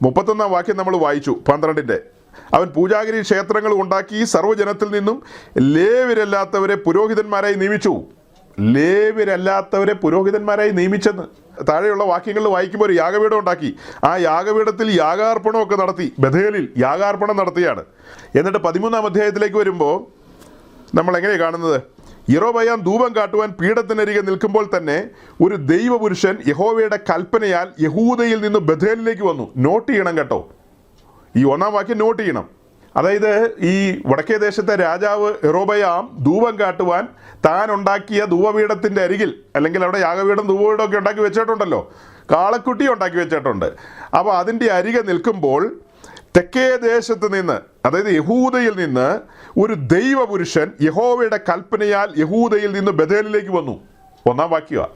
31 വാക്യം നമ്മൾ വായിച്ചു 12. അവൻ പൂജാഗിരി ക്ഷേത്രങ്ങൾ ഉണ്ടാക്കി സർവ്വജനത്തിൽ നിന്നും ലേവ്യരല്ലാത്തവരെ പുരോഹിതന്മാരായി നിയമിച്ചു. ലേവ്യരല്ലാത്തവരെ പുരോഹിതന്മാരായി നിയമിച്ചെന്ന് താഴെയുള്ള വാക്യങ്ങളിൽ വായിക്കുമ്പോൾ ഒരു യാഗപീഠം ഉണ്ടാക്കി. ആ യാഗപീഠത്തിൽ യാഗാർപ്പണമൊക്കെ നടത്തി. ബഥേലിൽ യാഗാർപ്പണം നടത്തിയാണ്. എന്നിട്ട് 13 അധ്യായത്തിലേക്ക് വരുമ്പോൾ നമ്മൾ എങ്ങനെയാണ് കാണുന്നത്? യെരോബെയാം ധൂപം കാട്ടുവാൻ പീഠത്തിനരികെ നിൽക്കുമ്പോൾ തന്നെ ഒരു ദൈവപുരുഷൻ യഹോവയുടെ കൽപ്പനയാൽ യഹൂദയിൽ നിന്ന് ബഥേലിലേക്ക് വന്നു. നോട്ട് ചെയ്യണം കേട്ടോ, ഈ 1 വാക്യം നോട്ട് ചെയ്യണം. അതായത് ഈ വടക്കേ ദേശത്തെ രാജാവ് യെരോബെയാം ധൂപം കാട്ടുവാൻ താൻ ഉണ്ടാക്കിയ ധൂപപീഠത്തിൻ്റെ അരികിൽ, അല്ലെങ്കിൽ അവിടെ യാഗപീഠം ധൂപപീഠമൊക്കെ ഉണ്ടാക്കി വെച്ചിട്ടുണ്ടല്ലോ, കാളക്കുട്ടി ഉണ്ടാക്കി വെച്ചിട്ടുണ്ട്. അപ്പോൾ അതിൻ്റെ അരികെ നിൽക്കുമ്പോൾ തെക്കേ ദേശത്ത് നിന്ന്, അതായത് യഹൂദയിൽ നിന്ന് ഒരു ദൈവപുരുഷൻ യഹോവയുടെ കൽപ്പനയാൽ യഹൂദയിൽ നിന്ന് ബഥേലിലേക്ക് വന്നു. 1 വാക്യമാണ്.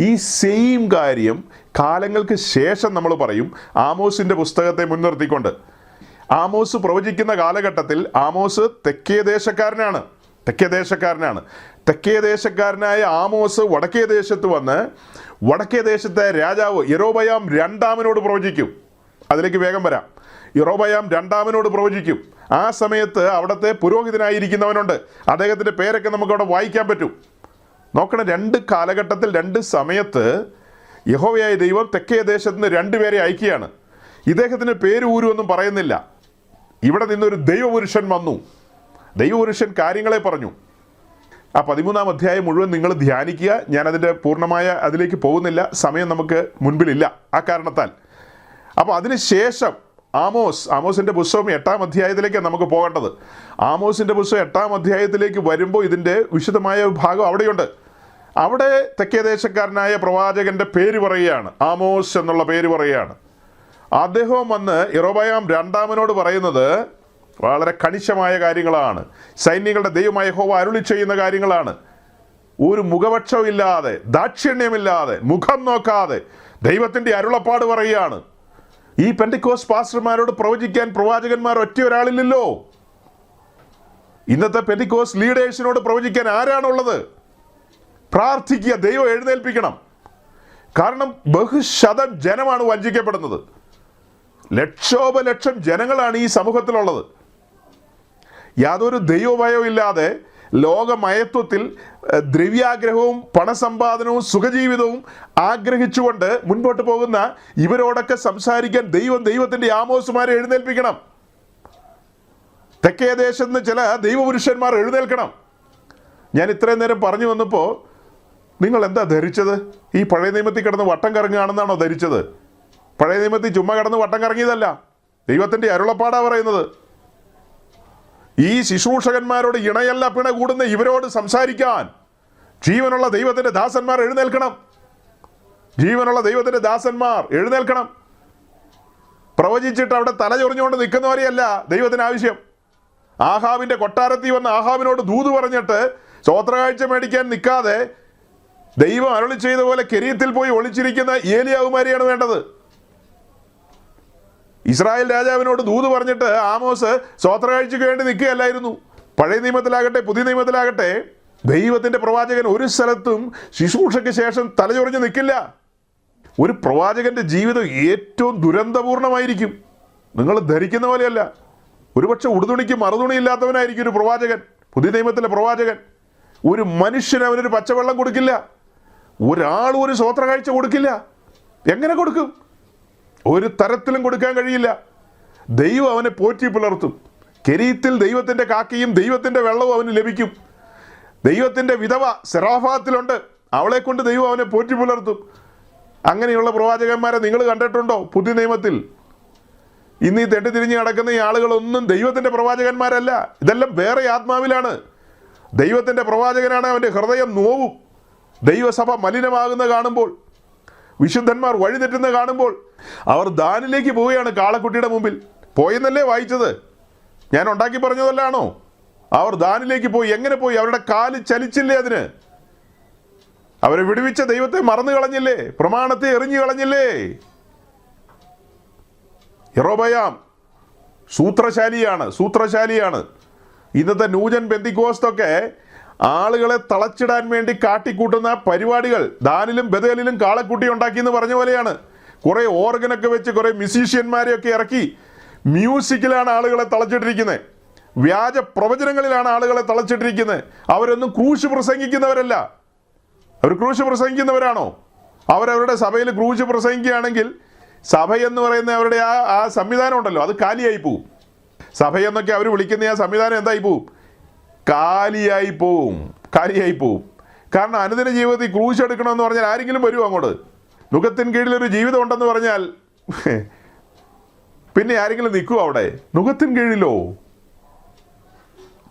ഈ സെയിം കാര്യം കാലങ്ങൾക്ക് ശേഷം നമ്മൾ പറയും ആമോസിൻ്റെ പുസ്തകത്തെ മുൻനിർത്തിക്കൊണ്ട്. ആമോസ് പ്രവചിക്കുന്ന കാലഘട്ടത്തിൽ ആമോസ് തെക്കേ ദേശക്കാരനാണ്. തെക്കേ ദേശക്കാരനായ ആമോസ് വടക്കേ ദേശത്ത് വന്ന് വടക്കേ ദേശത്തെ രാജാവ് യെരോബെയാം രണ്ടാമനോട് പ്രവചിക്കും. അതിലേക്ക് വേഗം വരാം. യെരോബെയാം രണ്ടാമനോട് പ്രവചിക്കും. ആ സമയത്ത് അവിടുത്തെ പുരോഹിതനായിരിക്കുന്നവനുണ്ട്. അദ്ദേഹത്തിൻ്റെ പേരൊക്കെ നമുക്കവിടെ വായിക്കാൻ പറ്റും. നോക്കണം, 2 കാലഘട്ടത്തിൽ 2 സമയത്ത് യഹോവയായ ദൈവം തെക്കേ ദേശത്ത് നിന്ന് 2 പേരെ അയക്കുകയാണ്. ഇദ്ദേഹത്തിന് പേര് ഊരുമൊന്നും പറയുന്നില്ല. ഇവിടെ നിന്നൊരു ദൈവപുരുഷൻ വന്നു. ദൈവപുരുഷൻ കാര്യങ്ങളെ പറഞ്ഞു. ആ 13 അധ്യായം മുഴുവൻ നിങ്ങൾ ധ്യാനിക്കുക. ഞാനതിൻ്റെ പൂർണ്ണമായ അതിലേക്ക് പോകുന്നില്ല, സമയം നമുക്ക് മുൻപിലില്ല ആ കാരണത്താൽ. അപ്പോൾ അതിനുശേഷം ആമോസിൻ്റെ പുസ്തകം 8 അധ്യായത്തിലേക്കാണ് നമുക്ക് പോകേണ്ടത്. ആമോസിൻ്റെ പുസ്തകം 8 അധ്യായത്തിലേക്ക് വരുമ്പോൾ ഇതിൻ്റെ വിശദമായ ഭാഗം അവിടെയുണ്ട്. അവിടെ തെക്കേ ദേശക്കാരനായ പ്രവാചകൻ്റെ പേര് പറയുകയാണ്, ആമോസ് എന്നുള്ള പേര് പറയുകയാണ്. അദ്ദേഹം വന്ന് യെരോബെയാം രണ്ടാമനോട് പറയുന്നത് വളരെ കണിശമായ കാര്യങ്ങളാണ്. സൈന്യങ്ങളുടെ ദൈവമായ യഹോവ അരുളി ചെയ്യുന്ന കാര്യങ്ങളാണ്. ഒരു മുഖപക്ഷമില്ലാതെ, ദാക്ഷിണ്യമില്ലാതെ, മുഖം നോക്കാതെ ദൈവത്തിൻ്റെ അരുളപ്പാട് പറയുകയാണ്. ഈ പെന്തിക്കോസ്റ്റ് പാസ്റ്റർമാരോട് പ്രവചിക്കാൻ പ്രവാചകന്മാർ ഒറ്റ ഒരാളില്ലല്ലോ. ഇന്നത്തെ പെന്തിക്കോസ്റ്റ് ലീഡേഴ്സിനോട് പ്രവചിക്കാൻ ആരാണുള്ളത്? പ്രാർത്ഥിക്കുക, ദൈവം എഴുന്നേൽപ്പിക്കണം. കാരണം ബഹുശതം ജനമാണ് വഞ്ചിക്കപ്പെടുന്നത്. ലക്ഷോപലക്ഷം ജനങ്ങളാണ് ഈ സമൂഹത്തിലുള്ളത്. യാതൊരു ദൈവഭയവും ഇല്ലാതെ ലോകമയത്വത്തിൽ ദ്രവ്യാഗ്രഹവും പണസമ്പാദനവും സുഖജീവിതവും ആഗ്രഹിച്ചുകൊണ്ട് മുൻപോട്ട് പോകുന്ന ഇവരോടൊക്കെ സംസാരിക്കാൻ ദൈവത്തിൻ്റെ ആമോസുമാരെ എഴുന്നേൽപ്പിക്കണം. തെക്കേ ദേശത്ത് നിന്ന് ചില ദൈവപുരുഷന്മാർ എഴുന്നേൽക്കണം. ഞാൻ ഇത്രയും നേരം പറഞ്ഞു വന്നപ്പോൾ നിങ്ങൾ എന്താ ധരിച്ചത്? ഈ പഴയ നിയമത്തിൽ കിടന്ന് വട്ടം കറങ്ങുകയാണെന്നാണോ ധരിച്ചത്? പഴയ നിയമത്തിൽ ചുമ്മാ കിടന്ന് വട്ടം കറങ്ങിയതല്ല, ദൈവത്തിൻ്റെ അരുളപ്പാടാ പറയുന്നത്. ഈ ശുശ്രൂഷകന്മാരോട് ഇണയല്ല പിണ കൂടുന്ന ഇവരോട് സംസാരിക്കാൻ ജീവനുള്ള ദൈവത്തിൻ്റെ ദാസന്മാർ എഴുന്നേൽക്കണം. ജീവനുള്ള ദൈവത്തിൻ്റെ ദാസന്മാർ എഴുന്നേൽക്കണം. പ്രവചിച്ചിട്ട് അവിടെ തലചൊറിഞ്ഞുകൊണ്ട് നിൽക്കുന്നവരെയല്ല ദൈവത്തിന് ആവശ്യം. ആഹാബിൻ്റെ കൊട്ടാരത്തിൽ വന്ന് ആഹാബിനോട് ദൂത് പറഞ്ഞിട്ട് സ്വോത്രകാഴ്ച മേടിക്കാൻ നിൽക്കാതെ ദൈവം അരുളി ചെയ്ത പോലെ കെരീത്തിൽ പോയി ഒളിച്ചിരിക്കുന്ന ഏലിയാവുമാരെയാണ് വേണ്ടത്. ഇസ്രായേൽ രാജാവിനോട് ദൂത് പറഞ്ഞിട്ട് ആമോസ് സ്വോത്രകാഴ്ചയ്ക്ക് വേണ്ടി നിൽക്കുകയല്ലായിരുന്നു. പഴയ നിയമത്തിലാകട്ടെ പുതിയ നിയമത്തിലാകട്ടെ ദൈവത്തിൻ്റെ പ്രവാചകൻ ഒരു സ്ഥലത്തും ശുശ്രൂഷയ്ക്ക് ശേഷം തലചൊറിഞ്ഞ് നിൽക്കില്ല. ഒരു പ്രവാചകൻ്റെ ജീവിതം ഏറ്റവും ദുരന്തപൂർണമായിരിക്കും. നിങ്ങൾ ധരിക്കുന്ന പോലെയല്ല. ഒരുപക്ഷെ ഉടുതുണിക്ക് മറുതുണി ഇല്ലാത്തവനായിരിക്കും ഒരു പ്രവാചകൻ, പുതിയ നിയമത്തിലെ പ്രവാചകൻ. ഒരു മനുഷ്യന് അവനൊരു പച്ചവെള്ളം കൊടുക്കില്ല. ഒരാളും ഒരു സ്വോത്രകാഴ്ച കൊടുക്കില്ല. എങ്ങനെ കൊടുക്കും? ഒരു തരത്തിലും കൊടുക്കാൻ കഴിയില്ല. ദൈവം അവനെ പോറ്റി പുലർത്തും. കെരീത്തിൽ ദൈവത്തിൻ്റെ കാക്കയും ദൈവത്തിൻ്റെ വെള്ളവും അവന് ലഭിക്കും. ദൈവത്തിൻ്റെ വിധവ സെറാഫാത്തിലുണ്ട്, അവളെ കൊണ്ട് ദൈവം അവനെ പോറ്റി പുലർത്തും. അങ്ങനെയുള്ള പ്രവാചകന്മാരെ നിങ്ങൾ കണ്ടിട്ടുണ്ടോ പുതിയ നിയമത്തിൽ? ഇന്ന് ഈ തെറ്റിത്തിരിഞ്ഞ് നടക്കുന്ന ഈ ആളുകളൊന്നും ദൈവത്തിൻ്റെ പ്രവാചകന്മാരല്ല. ഇതെല്ലാം വേറെ ആത്മാവിലാണ്. ദൈവത്തിൻ്റെ പ്രവാചകനാണ്. അവൻ്റെ ഹൃദയം നോവും. ദൈവസഭ മലിനമാകുന്ന കാണുമ്പോൾ, വിശുദ്ധന്മാർ വഴിതെറ്റുന്ന കാണുമ്പോൾ അവർ ദാനിലേക്ക് പോവുകയാണ്. കാളക്കുട്ടിയുടെ മുമ്പിൽ പോയെന്നല്ലേ വായിച്ചത്? ഞാൻ ഉണ്ടാക്കി പറഞ്ഞതല്ലാണോ? അവർ ദാനിലേക്ക് പോയി. എങ്ങനെ പോയി? അവരുടെ കാല് ചലിച്ചില്ലേ? അതിന് അവരെ വിടുവിച്ച ദൈവത്തെ മറന്നു കളഞ്ഞില്ലേ? പ്രമാണത്തെ എറിഞ്ഞു കളഞ്ഞില്ലേ? യെരോബെയാം സൂത്രശാലിയാണ്. ഇന്നത്തെ ന്യൂജൻ പെന്തിക്കോസ്തൊക്കെ ആളുകളെ തളച്ചിടാൻ വേണ്ടി കാട്ടിക്കൂട്ടുന്ന പരിപാടികൾ ദാനിലും ബഥേലിലും കാളക്കുട്ടി ഉണ്ടാക്കി എന്ന് പറഞ്ഞ പോലെയാണ്. കുറേ ഓർഗനൊക്കെ വെച്ച് കുറേ മ്യൂസീഷ്യന്മാരെയൊക്കെ ഇറക്കി മ്യൂസിക്കിലാണ് ആളുകളെ തളച്ചിട്ടിരിക്കുന്നത്. വ്യാജ പ്രവചനങ്ങളിലാണ് ആളുകളെ തളച്ചിട്ടിരിക്കുന്നത്. അവരൊന്നും ക്രൂശ് പ്രസംഗിക്കുന്നവരല്ല. അവർ ക്രൂശ് പ്രസംഗിക്കുന്നവരാണോ? അവരവരുടെ സഭയിൽ ക്രൂശ് പ്രസംഗിക്കുകയാണെങ്കിൽ സഭയെന്ന് പറയുന്ന അവരുടെ ആ സംവിധാനം ഉണ്ടല്ലോ, അത് കാലിയായി പോവും. സഭയെന്നൊക്കെ അവർ വിളിക്കുന്ന ആ സംവിധാനം എന്തായി പോവും? കാലിയായി പോവും. കാരണം അനുദിന ജീവിതത്തിൽ ക്രൂശ് എടുക്കണമെന്ന് പറഞ്ഞാൽ ആരെങ്കിലും വരുമോ അങ്ങോട്ട്? നുകത്തിന് കീഴിലൊരു ജീവിതം ഉണ്ടെന്ന് പറഞ്ഞാൽ പിന്നെ ആരെങ്കിലും നിൽക്കുമോ അവിടെ? നുകത്തിന് കീഴിലോ?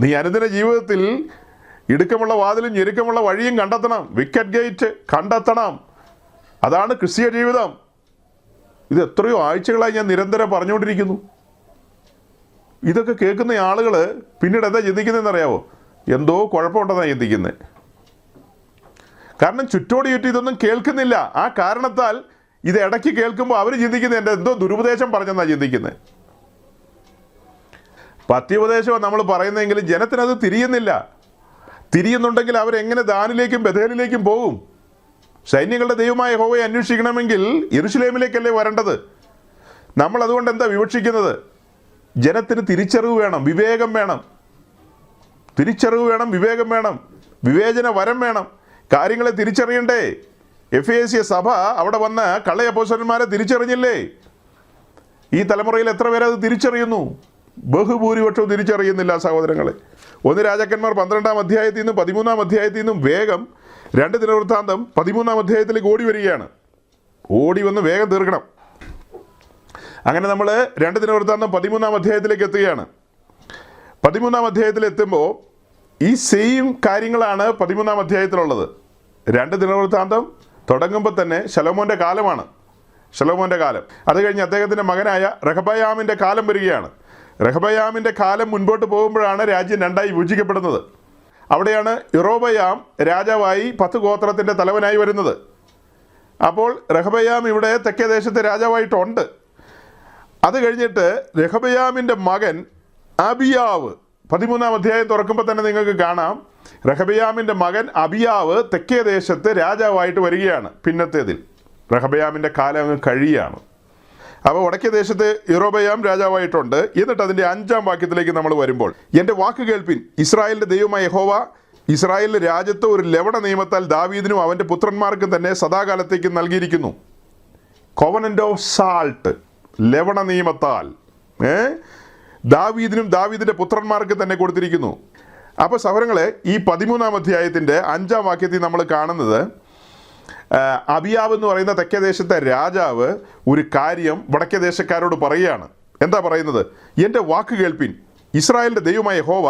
നീ അനുദിന ജീവിതത്തിൽ ഇടുക്കമുള്ള വാതിലും ഞെരുക്കമുള്ള വഴിയും കണ്ടെത്തണം. വിക്കറ്റ് ഗേറ്റ് കണ്ടെത്തണം. അതാണ് ക്രിസ്തീയ ജീവിതം. ഇത് എത്രയോ ആഴ്ചകളായി ഞാൻ നിരന്തരം പറഞ്ഞുകൊണ്ടിരിക്കുന്നു. ഇതൊക്കെ കേൾക്കുന്ന ആളുകൾ പിന്നീട് എന്താ ചിന്തിക്കുന്നതെന്ന് അറിയാവോ? എന്തോ കുഴപ്പമുണ്ടെന്നാണ് ചിന്തിക്കുന്നത്. കാരണം ചുറ്റോടി ചുറ്റി ഇതൊന്നും കേൾക്കുന്നില്ല. ആ കാരണത്താൽ ഇത് ഇടയ്ക്ക് കേൾക്കുമ്പോൾ അവർ ചിന്തിക്കുന്നത് എൻ്റെ എന്തോ ദുരുപദേശം പറഞ്ഞെന്നാണ് ചിന്തിക്കുന്നത്. പത്യോപദേശമാണ് നമ്മൾ പറയുന്നതെങ്കിലും ജനത്തിനത് തിരിയുന്നുണ്ടെങ്കിൽ അവരെങ്ങനെ ദാനിലേക്കും ബഥേലിലേക്കും പോകും? സൈന്യങ്ങളുടെ ദൈവമായ യഹോവയെ അന്വേഷിക്കണമെങ്കിൽ യെരൂശലേമിലേക്കല്ലേ വരേണ്ടത്? നമ്മൾ അതുകൊണ്ട് എന്താ വിവക്ഷിക്കുന്നത്? ജനത്തിന് തിരിച്ചറിവ് വേണം, വിവേകം വേണം. വിവേചന വരം വേണം. കാര്യങ്ങളെ തിരിച്ചറിയണ്ടേ? എഫേസ്യ സഭ അവിടെ വന്ന് കള്ള അപ്പോസ്തലന്മാരെ തിരിച്ചറിഞ്ഞില്ലേ? ഈ തലമുറയിൽ എത്ര പേര് അത് തിരിച്ചറിയുന്നു? ബഹുഭൂരിപക്ഷവും തിരിച്ചറിയുന്നില്ല സഹോദരങ്ങളെ. 1 രാജാക്കന്മാർ 12-ാം അധ്യായത്തിൽ നിന്നും 13-ാം അധ്യായത്തിൽ നിന്നും വേഗം 2 ദിനവൃത്താന്തം 13-ാം അധ്യായത്തിലേക്ക് ഓടി വരികയാണ്. ഓടി വന്ന് വേഗം തീർക്കണം. അങ്ങനെ നമ്മൾ 2 ദിനവൃത്താന്തം 13-ാം അധ്യായത്തിലേക്ക് എത്തുകയാണ്. 13-ാം അധ്യായത്തിൽ എത്തുമ്പോൾ ഈ സെയിം കാര്യങ്ങളാണ് 13-ാം അധ്യായത്തിലുള്ളത്. 2 ദിനവൃത്താന്തം തുടങ്ങുമ്പോൾ തന്നെ ശലോമോൻ്റെ കാലമാണ്. അത് കഴിഞ്ഞ് അദ്ദേഹത്തിൻ്റെ മകനായ റഹബയാമിൻ്റെ കാലം വരികയാണ്. റഹബയാമിൻ്റെ കാലം മുൻപോട്ട് പോകുമ്പോഴാണ് രാജ്യം രണ്ടായി വിഭജിക്കപ്പെടുന്നത്. അവിടെയാണ് യൊരോബയാം രാജാവായി 10 ഗോത്രത്തിൻ്റെ തലവനായി വരുന്നത്. അപ്പോൾ റഹബയാം ഇവിടെ തെക്കേ ദേശത്തെ രാജാവായിട്ടുണ്ട്. അത് കഴിഞ്ഞിട്ട് റഹബയാമിൻ്റെ മകൻ അബിയാവ് 13-ാം അധ്യായം തുറക്കുമ്പോൾ തന്നെ നിങ്ങൾക്ക് കാണാം. റഹബയാമിൻ്റെ മകൻ അബിയാവ് തെക്കേ ദേശത്ത് രാജാവായിട്ട് വരികയാണ്. പിന്നത്തേതിൽ റഹബയാമിൻ്റെ കാലം കഴിയാണ്. അപ്പോൾ വടക്കേ ദേശത്ത് യൊരോബയാം രാജാവായിട്ടുണ്ട്. എന്നിട്ട് അതിൻ്റെ 5-ാം വാക്യത്തിലേക്ക് നമ്മൾ വരുമ്പോൾ, എൻ്റെ വാക്ക് കേൾപ്പിൻ, ഇസ്രായേലിൻ്റെ ദൈവമായ യഹോവ ഇസ്രായേലിൻ്റെ രാജ്യത്ത് ഒരു ലവണ നിയമത്താൽ ദാവീദിനും അവൻ്റെ പുത്രന്മാർക്കും തന്നെ സദാകാലത്തേക്ക് നൽകിയിരിക്കുന്നു. കോവനൻ്റ് ഓഫ് സാൾട്ട്, ലവണ നിയമത്താൽ ദാവീദിനും ദാവീദിൻ്റെ പുത്രന്മാർക്ക് തന്നെ കൊടുത്തിരിക്കുന്നു. അപ്പോൾ സഹോദരങ്ങളെ, ഈ 13-ാം അധ്യായത്തിൻ്റെ 5-ാം വാക്യത്തിൽ നമ്മൾ കാണുന്നത് അബിയാവ് എന്ന് പറയുന്ന തെക്കേ ദേശത്തെ രാജാവ് ഒരു കാര്യം വടക്കേ ദേശക്കാരോട് പറയുകയാണ്. എന്താ പറയുന്നത്? എൻ്റെ വാക്ക് കേൾപ്പിൻ, ഇസ്രായേലിൻ്റെ ദൈവമായ യഹോവ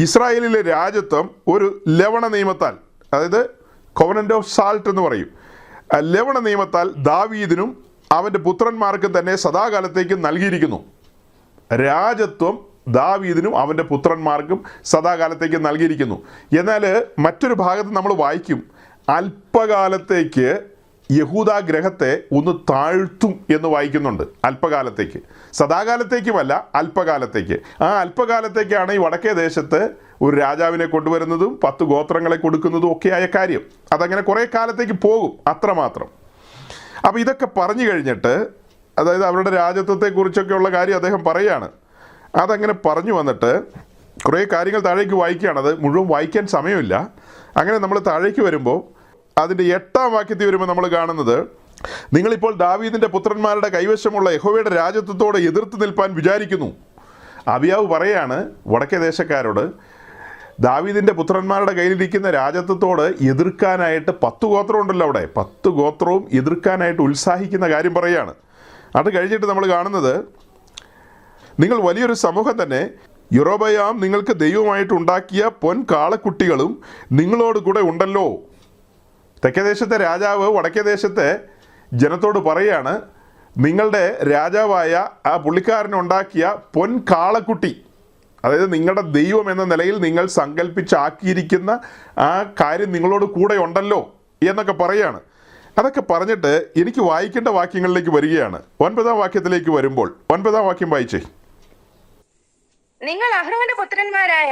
ഇസ്രായേലിലെ രാജ്യത്വം ഒരു ലവണ നിയമത്താൽ, അതായത് കോവനൻ്റ് ഓഫ് സാൾട്ട് എന്ന് പറയും, ലവണ നിയമത്താൽ ദാവീദിനും അവൻ്റെ പുത്രന്മാർക്കും തന്നെ സദാകാലത്തേക്ക് നൽകിയിരിക്കുന്നു. രാജത്വം ദാവീദിനും അവൻ്റെ പുത്രന്മാർക്കും സദാകാലത്തേക്ക് നൽകിയിരിക്കുന്നു. എന്നാൽ മറ്റൊരു ഭാഗത്ത് നമ്മൾ വായിക്കും, അല്പകാലത്തേക്ക് യഹൂദ ഗ്രഹത്തെ ഒന്ന് താഴ്ത്തും എന്ന് വായിക്കുന്നുണ്ട്. അല്പകാലത്തേക്ക്, സദാകാലത്തേക്കുമല്ല, അല്പകാലത്തേക്ക്. ആ അല്പകാലത്തേക്കാണ് ഈ വടക്കേ ദേശത്ത് ഒരു രാജാവിനെ കൊണ്ടുവരുന്നതും 10 ഗോത്രങ്ങളെ കൊടുക്കുന്നതും ഒക്കെയായ കാര്യം. അതങ്ങനെ കുറേ കാലത്തേക്ക് പോകും, അത്രമാത്രം. അപ്പോൾ ഇതൊക്കെ പറഞ്ഞു കഴിഞ്ഞിട്ട്, അതായത് അവരുടെ രാജ്യത്വത്തെക്കുറിച്ചൊക്കെയുള്ള കാര്യം അദ്ദേഹം പറയുകയാണ്. അതങ്ങനെ പറഞ്ഞു വന്നിട്ട് കുറേ കാര്യങ്ങൾ താഴേക്ക് വായിക്കുകയാണ്. അത് മുഴുവൻ വായിക്കാൻ സമയമില്ല. അങ്ങനെ നമ്മൾ താഴേക്ക് വരുമ്പോൾ അതിൻ്റെ 8-ാം വാക്യത്തിൽ വരുമ്പോൾ നമ്മൾ കാണുന്നത്, നിങ്ങളിപ്പോൾ ദാവീദിൻ്റെ പുത്രന്മാരുടെ കൈവശമുള്ള യഹോവയുടെ രാജ്യത്വത്തോട് എതിർത്ത് നിൽപ്പാൻ വിചാരിക്കുന്നു. അബിയാവ് പറയാണ് വടക്കേ ദേശക്കാരോട്, ദാവീദിൻ്റെ പുത്രന്മാരുടെ കയ്യിലിരിക്കുന്ന രാജ്യത്വത്തോട് എതിർക്കാനായിട്ട് 10 ഗോത്രം ഉണ്ടല്ലോ അവിടെ, 10 ഗോത്രവും എതിർക്കാനായിട്ട് ഉത്സാഹിക്കുന്ന കാര്യം പറയുകയാണ്. അത് കഴിഞ്ഞിട്ട് നമ്മൾ കാണുന്നത്, നിങ്ങൾ വലിയൊരു സമൂഹം തന്നെ, യൊരോബയാം നിങ്ങൾക്ക് ദൈവമായിട്ട് ഉണ്ടാക്കിയ കാളക്കുട്ടികളും നിങ്ങളോട് കൂടെ ഉണ്ടല്ലോ. തെക്കേ ദേശത്തെ രാജാവ് വടക്കേ ദേശത്തെ ജനത്തോട് പറയാണ്, നിങ്ങളുടെ രാജാവായ ആ പുള്ളിക്കാരനുണ്ടാക്കിയ കാളക്കുട്ടി, അതായത് നിങ്ങളുടെ ദൈവം എന്ന നിലയിൽ നിങ്ങൾ സങ്കല്പിച്ചാക്കിയിരിക്കുന്ന ആ കാര്യം നിങ്ങളോട് കൂടെ ഉണ്ടല്ലോ എന്നൊക്കെ പറയാണ്. അതൊക്കെ പറഞ്ഞിട്ട് എനിക്ക് വായിക്കേണ്ട വാക്യങ്ങളിലേക്ക് വരികയാണ്. 9-ാം വാക്യത്തിലേക്ക് വരുമ്പോൾ, 9-ാം വാക്യം വായിച്ചേ. നിങ്ങൾ അഹ്റോന്റെ പുത്രന്മാരായ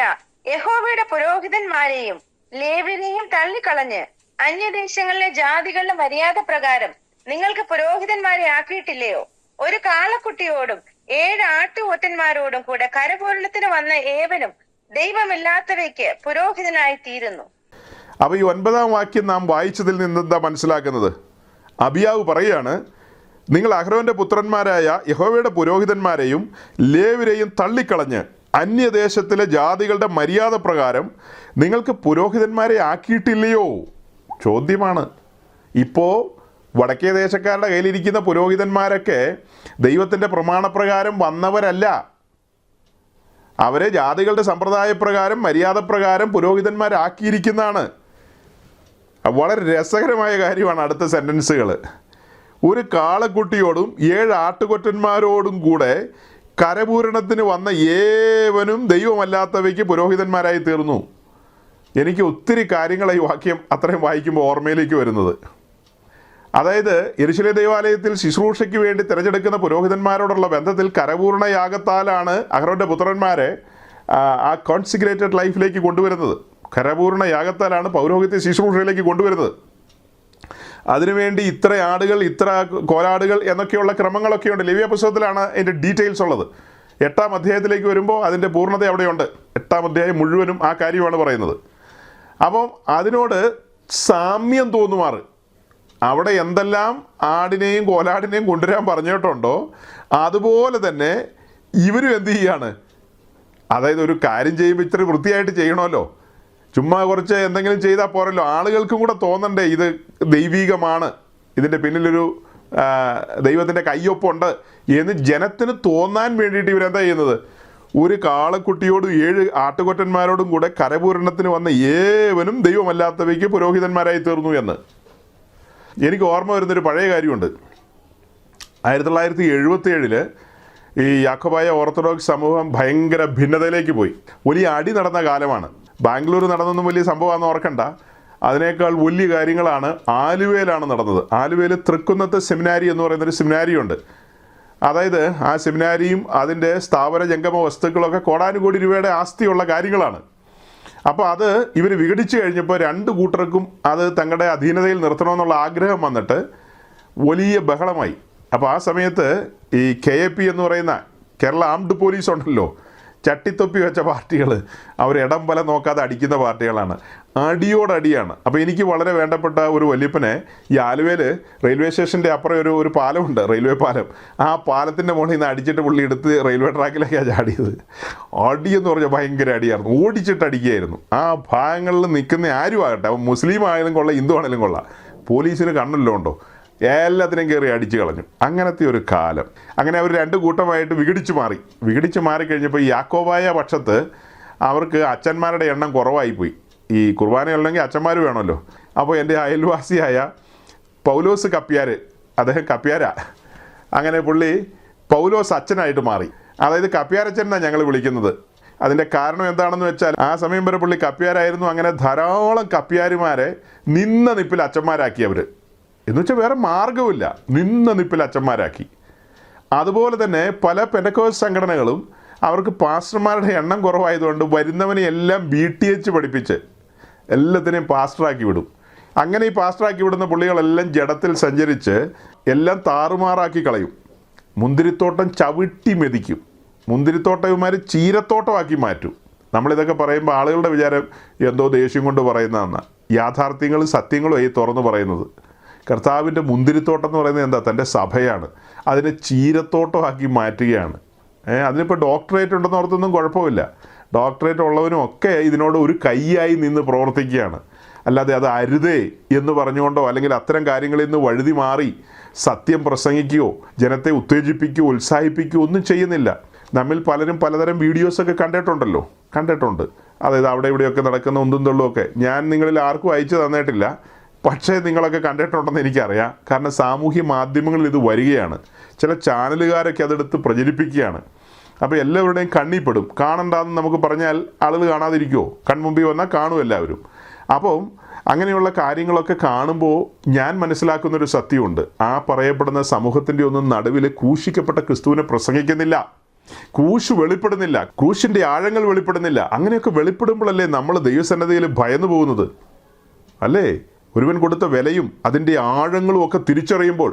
യഹോവയുടെ പുരോഹിതന്മാരെയും ലേവ്യരെയും തള്ളിക്കളഞ്ഞ് അന്യദേശങ്ങളിലെ ജാതികളുടെ മര്യാദ പ്രകാരം നിങ്ങൾക്ക് പുരോഹിതന്മാരെ ആക്കിയിട്ടില്ലയോ? ഒരു കാളക്കുട്ടിയോടും 7 ആട്ടുകൊറ്റന്മാരോടും കൂടെ കരപൂരണത്തിന് വന്ന ഏവനും ദൈവമില്ലാത്തവയ്ക്ക് പുരോഹിതനായി തീരുന്നു. അപ്പോൾ ഈ 9-ാം വാക്യം നാം വായിച്ചതിൽ നിന്ന് എന്താ മനസ്സിലാക്കുന്നത്? അബിയാവ് പറയാണ്, നിങ്ങൾ അഹ്റോന്റെ പുത്രന്മാരായ യഹോവയുടെ പുരോഹിതന്മാരെയും ലേവ്യരെയും തള്ളിക്കളഞ്ഞ് അന്യദേശത്തിലെ ജാതികളുടെ മര്യാദ പ്രകാരം നിങ്ങൾക്ക് പുരോഹിതന്മാരെ ആക്കിയിട്ടില്ലയോ? ചോദ്യമാണ്. ഇപ്പോൾ വടക്കേ ദേശക്കാരുടെ കയ്യിലിരിക്കുന്ന പുരോഹിതന്മാരൊക്കെ ദൈവത്തിൻ്റെ പ്രമാണപ്രകാരം വന്നവരല്ല. അവരെ ജാതികളുടെ സമ്പ്രദായപ്രകാരം മര്യാദപ്രകാരം പുരോഹിതന്മാരാക്കിയിരിക്കുന്നതാണ്. വളരെ രസകരമായ കാര്യമാണ് അടുത്ത സെൻറ്റൻസുകൾ. ഒരു കാളക്കുട്ടിയോടും 7 ആട്ടുകൊറ്റന്മാരോടും കൂടെ കരപൂരണത്തിന് വന്ന ഏവനും ദൈവമല്ലാത്തവയ്ക്ക് പുരോഹിതന്മാരായി തീർന്നു. എനിക്ക് ഒത്തിരി കാര്യങ്ങൾ ഈ വാക്യം അത്രയും വായിക്കുമ്പോൾ ഓർമ്മയിലേക്ക് വരുന്നത്. അതായത് യെരൂശലേം ദേവാലയത്തിൽ ശുശ്രൂഷയ്ക്ക് വേണ്ടി തിരഞ്ഞെടുക്കുന്ന പുരോഹിതന്മാരോടുള്ള ബന്ധത്തിൽ കരപൂർണ യാഗത്താലാണ് അഹ്റോന്റെ പുത്രന്മാരെ ആ കോൺസിഗ്രേറ്റഡ് ലൈഫിലേക്ക് കൊണ്ടുവരുന്നത്. കരപൂർണ യാഗത്താലാണ് പൗരോഹിത്യ ശുശ്രൂഷയിലേക്ക് കൊണ്ടുവരുന്നത്. അതിനുവേണ്ടി ഇത്ര ആടുകൾ, ഇത്ര കോലാടുകൾ എന്നൊക്കെയുള്ള ക്രമങ്ങളൊക്കെ ഉണ്ട്. ലേവ്യ പുസ്തകത്തിലാണ് അതിൻ്റെ ഡീറ്റെയിൽസ് ഉള്ളത്. 8-ാം അധ്യായത്തിലേക്ക് വരുമ്പോൾ അതിൻ്റെ പൂർണ്ണത അവിടെയുണ്ട്. 8-ാം അധ്യായം മുഴുവനും ആ കാര്യമാണ് പറയുന്നത്. അപ്പം അതിനോട് സാമ്യം തോന്നുമാറ് അവിടെ എന്തെല്ലാം ആടിനെയും കോലാടിനെയും കൊണ്ടുവരാൻ പറഞ്ഞിട്ടുണ്ടോ അതുപോലെ തന്നെ ഇവരും എന്ത് ചെയ്യാണ്? അതായത് ഒരു കാര്യം ചെയ്യുമ്പോൾ ഇത്ര വൃത്തിയായിട്ട് ചെയ്യണമല്ലോ. ചുമ്മാ കുറച്ച് എന്തെങ്കിലും ചെയ്താൽ പോരല്ലോ. ആളുകൾക്കും കൂടെ തോന്നണ്ടേ ഇത് ദൈവീകമാണ്, ഇതിൻ്റെ പിന്നിലൊരു ദൈവത്തിൻ്റെ കയ്യൊപ്പുണ്ട് എന്ന് ജനത്തിന് തോന്നാൻ വേണ്ടിയിട്ട് ഇവരെന്താ ചെയ്യുന്നത്? ഒരു കാളക്കുട്ടിയോടും 7 ആട്ടുകൊറ്റന്മാരോടും കൂടെ കരപൂരണത്തിന് വന്ന ഏവനും ദൈവമല്ലാത്തവയ്ക്ക് പുരോഹിതന്മാരായി തീർന്നു എന്ന്. എനിക്ക് ഓർമ്മ വരുന്നൊരു പഴയ കാര്യമുണ്ട്. 1977 ഈ യാക്കോബായ ഓർത്തഡോക്സ് സമൂഹം ഭയങ്കര ഭിന്നതയിലേക്ക് പോയി. വലിയ അടി നടന്ന കാലമാണ്. ബാംഗ്ലൂർ നടന്നൊന്നും വലിയ സംഭവമാണെന്ന് ഓർക്കണ്ട. അതിനേക്കാൾ വലിയ കാര്യങ്ങളാണ് ആലുവയിലാണ് നടന്നത്. ആലുവയിൽ തൃക്കുന്നത്ത് സെമിനാരി എന്ന് പറയുന്നൊരു സെമിനാരിയുണ്ട്. അതായത് ആ സെമിനാരിയും അതിൻ്റെ സ്ഥാപന ജംഗമ വസ്തുക്കളൊക്കെ കോടാനുകോടി രൂപയുടെ ആസ്തിയുള്ള കാര്യങ്ങളാണ്. അപ്പോൾ അത് ഇവർ വിഘടിച്ചു കഴിഞ്ഞപ്പോൾ 2 കൂട്ടർക്കും അത് തങ്ങളുടെ അധീനതയിൽ നിർത്തണമെന്നുള്ള ആഗ്രഹം വന്നിട്ട് വലിയ ബഹളമായി. അപ്പോൾ ആ സമയത്ത് ഈ KAP എന്ന് പറയുന്ന കേരള ആംഡ് പോലീസ് ഉണ്ടല്ലോ, ചട്ടിത്തൊപ്പി വെച്ച പാർട്ടികൾ, അവർ ഇടം വല നോക്കാതെ അടിക്കുന്ന പാർട്ടികളാണ്. അടിയോടടിയാണ്. അപ്പോൾ എനിക്ക് വളരെ വേണ്ടപ്പെട്ട ഒരു വല്യപ്പനെ ഈ ആലുവയിൽ റെയിൽവേ സ്റ്റേഷൻ്റെ അപ്പുറം ഒരു പാലമുണ്ട്, റെയിൽവേ പാലം. ആ പാലത്തിൻ്റെ മുകളിൽ നിന്ന് അടിച്ചിട്ട് പുള്ളി എടുത്ത് റെയിൽവേ ട്രാക്കിലേക്കാണ് ചാടിയത്. അടിയെന്ന് പറഞ്ഞാൽ ഭയങ്കര അടിയായിരുന്നു, ഓടിച്ചിട്ട് അടിക്കുകയായിരുന്നു. ആ ഭാഗങ്ങളിൽ നിൽക്കുന്ന ആരും ആകട്ടെ, അവൻ മുസ്ലിം ആയാലും കൊള്ളാം, ഹിന്ദു ആണെങ്കിലും കൊള്ളാം, പോലീസിന് കണ്ണല്ലോ ഉണ്ടോ, എല്ലാത്തിനും കയറി അടിച്ചു കളഞ്ഞു. അങ്ങനത്തെ ഒരു കാലം. അങ്ങനെ അവർ 2 കൂട്ടമായിട്ട് വിഘടിച്ച് മാറിക്കഴിഞ്ഞപ്പോൾ ഈ യാക്കോബായ പക്ഷത്ത് അവർക്ക് അച്ഛന്മാരുടെ എണ്ണം കുറവായിപ്പോയി. ഈ കുർബാനയുണ്ടെങ്കിൽ അച്ഛന്മാർ വേണമല്ലോ. അപ്പോൾ എൻ്റെ അയൽവാസിയായ പൗലോസ് കപ്പ്യാർ, അദ്ദേഹം കപ്പ്യാരാ, അങ്ങനെ പുള്ളി പൗലോസ് അച്ഛനായിട്ട് മാറി. അതായത് കപ്പ്യാരച്ഛൻ എന്നാണ് ഞങ്ങൾ വിളിക്കുന്നത്. അതിൻ്റെ കാരണം എന്താണെന്ന് വെച്ചാൽ ആ സമയം വരെ പുള്ളി കപ്പ്യാരായിരുന്നു. അങ്ങനെ ധാരാളം കപ്പ്യാരുമാരെ നിന്ന നിപ്പിൽ അച്ഛന്മാരാക്കി അവർ. എന്ന് വെച്ചാൽ വേറെ മാർഗമില്ല, നിന്ന നിപ്പിൽ അച്ഛന്മാരാക്കി. അതുപോലെ തന്നെ പല പെന്തക്കോസ്ത് സംഘടനകളും അവർക്ക് പാസ്റ്റർമാരുടെ എണ്ണം കുറവായതുകൊണ്ട് വരുന്നവനെ എല്ലാം BTH പഠിപ്പിച്ച് എല്ലാത്തിനെയും പാസ്റ്ററാക്കി വിടും. അങ്ങനെ ഈ പാസ്റ്ററാക്കി വിടുന്ന പുള്ളികളെല്ലാം ജഡത്തിൽ സഞ്ചരിച്ച് എല്ലാം താറുമാറാക്കി കളയും. മുന്തിരിത്തോട്ടം ചവിട്ടി മെതിക്കും. മുന്തിരിത്തോട്ടന്മാർ ചീരത്തോട്ടമാക്കി മാറ്റും. നമ്മളിതൊക്കെ പറയുമ്പോൾ ആളുകളുടെ വിചാരം എന്തോ ദേഷ്യം കൊണ്ട് പറയുന്നതെന്നാണ്. യാഥാർത്ഥ്യങ്ങളും സത്യങ്ങളും ഈ തുറന്നു പറയുന്നത്. കർത്താവിൻ്റെ മുന്തിരിത്തോട്ടം എന്ന് പറയുന്നത് എന്താ? തൻ്റെ സഭയാണ്. അതിനെ ചീരത്തോട്ടമാക്കി മാറ്റുകയാണ്. അതിനിപ്പോൾ ഡോക്ടറേറ്റ് ഉണ്ടെന്ന് ഓർത്തൊന്നും കുഴപ്പമില്ല. ഡോക്ടറേറ്റ് ഉള്ളവനും ഒക്കെ ഇതിനോട് ഒരു കൈയായി നിന്ന് പ്രവർത്തിക്കുകയാണ്. അല്ലാതെ അത് അരുതേ എന്ന് പറഞ്ഞുകൊണ്ടോ അല്ലെങ്കിൽ അത്തരം കാര്യങ്ങളിൽ നിന്ന് വഴുതി മാറി സത്യം പ്രസംഗിക്കുകയോ ജനത്തെ ഉത്തേജിപ്പിക്കുകയോ ഉത്സാഹിപ്പിക്കുകയോ ഒന്നും ചെയ്യുന്നില്ല. നമ്മിൽ പലരും പലതരം വീഡിയോസൊക്കെ കണ്ടിട്ടുണ്ട്. അതായത് അവിടെ ഇവിടെയൊക്കെ നടക്കുന്ന ഉന്തും തള്ളുമൊക്കെ ഞാൻ നിങ്ങളിൽ ആർക്കും അയച്ചു തന്നിട്ടില്ല. പക്ഷേ നിങ്ങളൊക്കെ കണ്ടിട്ടുണ്ടെന്ന് എനിക്കറിയാം. കാരണം സാമൂഹ്യ മാധ്യമങ്ങളിൽ ഇത് വരികയാണ്. ചില ചാനലുകാരൊക്കെ അതെടുത്ത് പ്രചരിപ്പിക്കുകയാണ്. അപ്പോൾ എല്ലാവരുടെയും കണ്ണിപ്പെടും. കാണണ്ടെന്ന് നമുക്ക് പറഞ്ഞാൽ ആളുകൾ കാണാതിരിക്കുമോ? കൺമുമ്പിൽ വന്നാൽ കാണും എല്ലാവരും. അപ്പം അങ്ങനെയുള്ള കാര്യങ്ങളൊക്കെ കാണുമ്പോൾ ഞാൻ മനസ്സിലാക്കുന്നൊരു സത്യമുണ്ട്. ആ പറയപ്പെടുന്ന സമൂഹത്തിൻ്റെ ഒന്നും നടുവിൽ ക്രൂശിക്കപ്പെട്ട ക്രിസ്തുവിനെ പ്രസംഗിക്കുന്നില്ല. ക്രൂശ് വെളിപ്പെടുന്നില്ല. ക്രൂശിൻ്റെ ആഴങ്ങൾ വെളിപ്പെടുന്നില്ല. അങ്ങനെയൊക്കെ വെളിപ്പെടുമ്പോഴല്ലേ നമ്മൾ ദൈവസന്നിധിയിൽ ഭയന്നു പോകുന്നത്, അല്ലേ? ഒരുവൻ കൊടുത്ത വിലയും അതിൻ്റെ ആഴങ്ങളും ഒക്കെ തിരിച്ചറിയുമ്പോൾ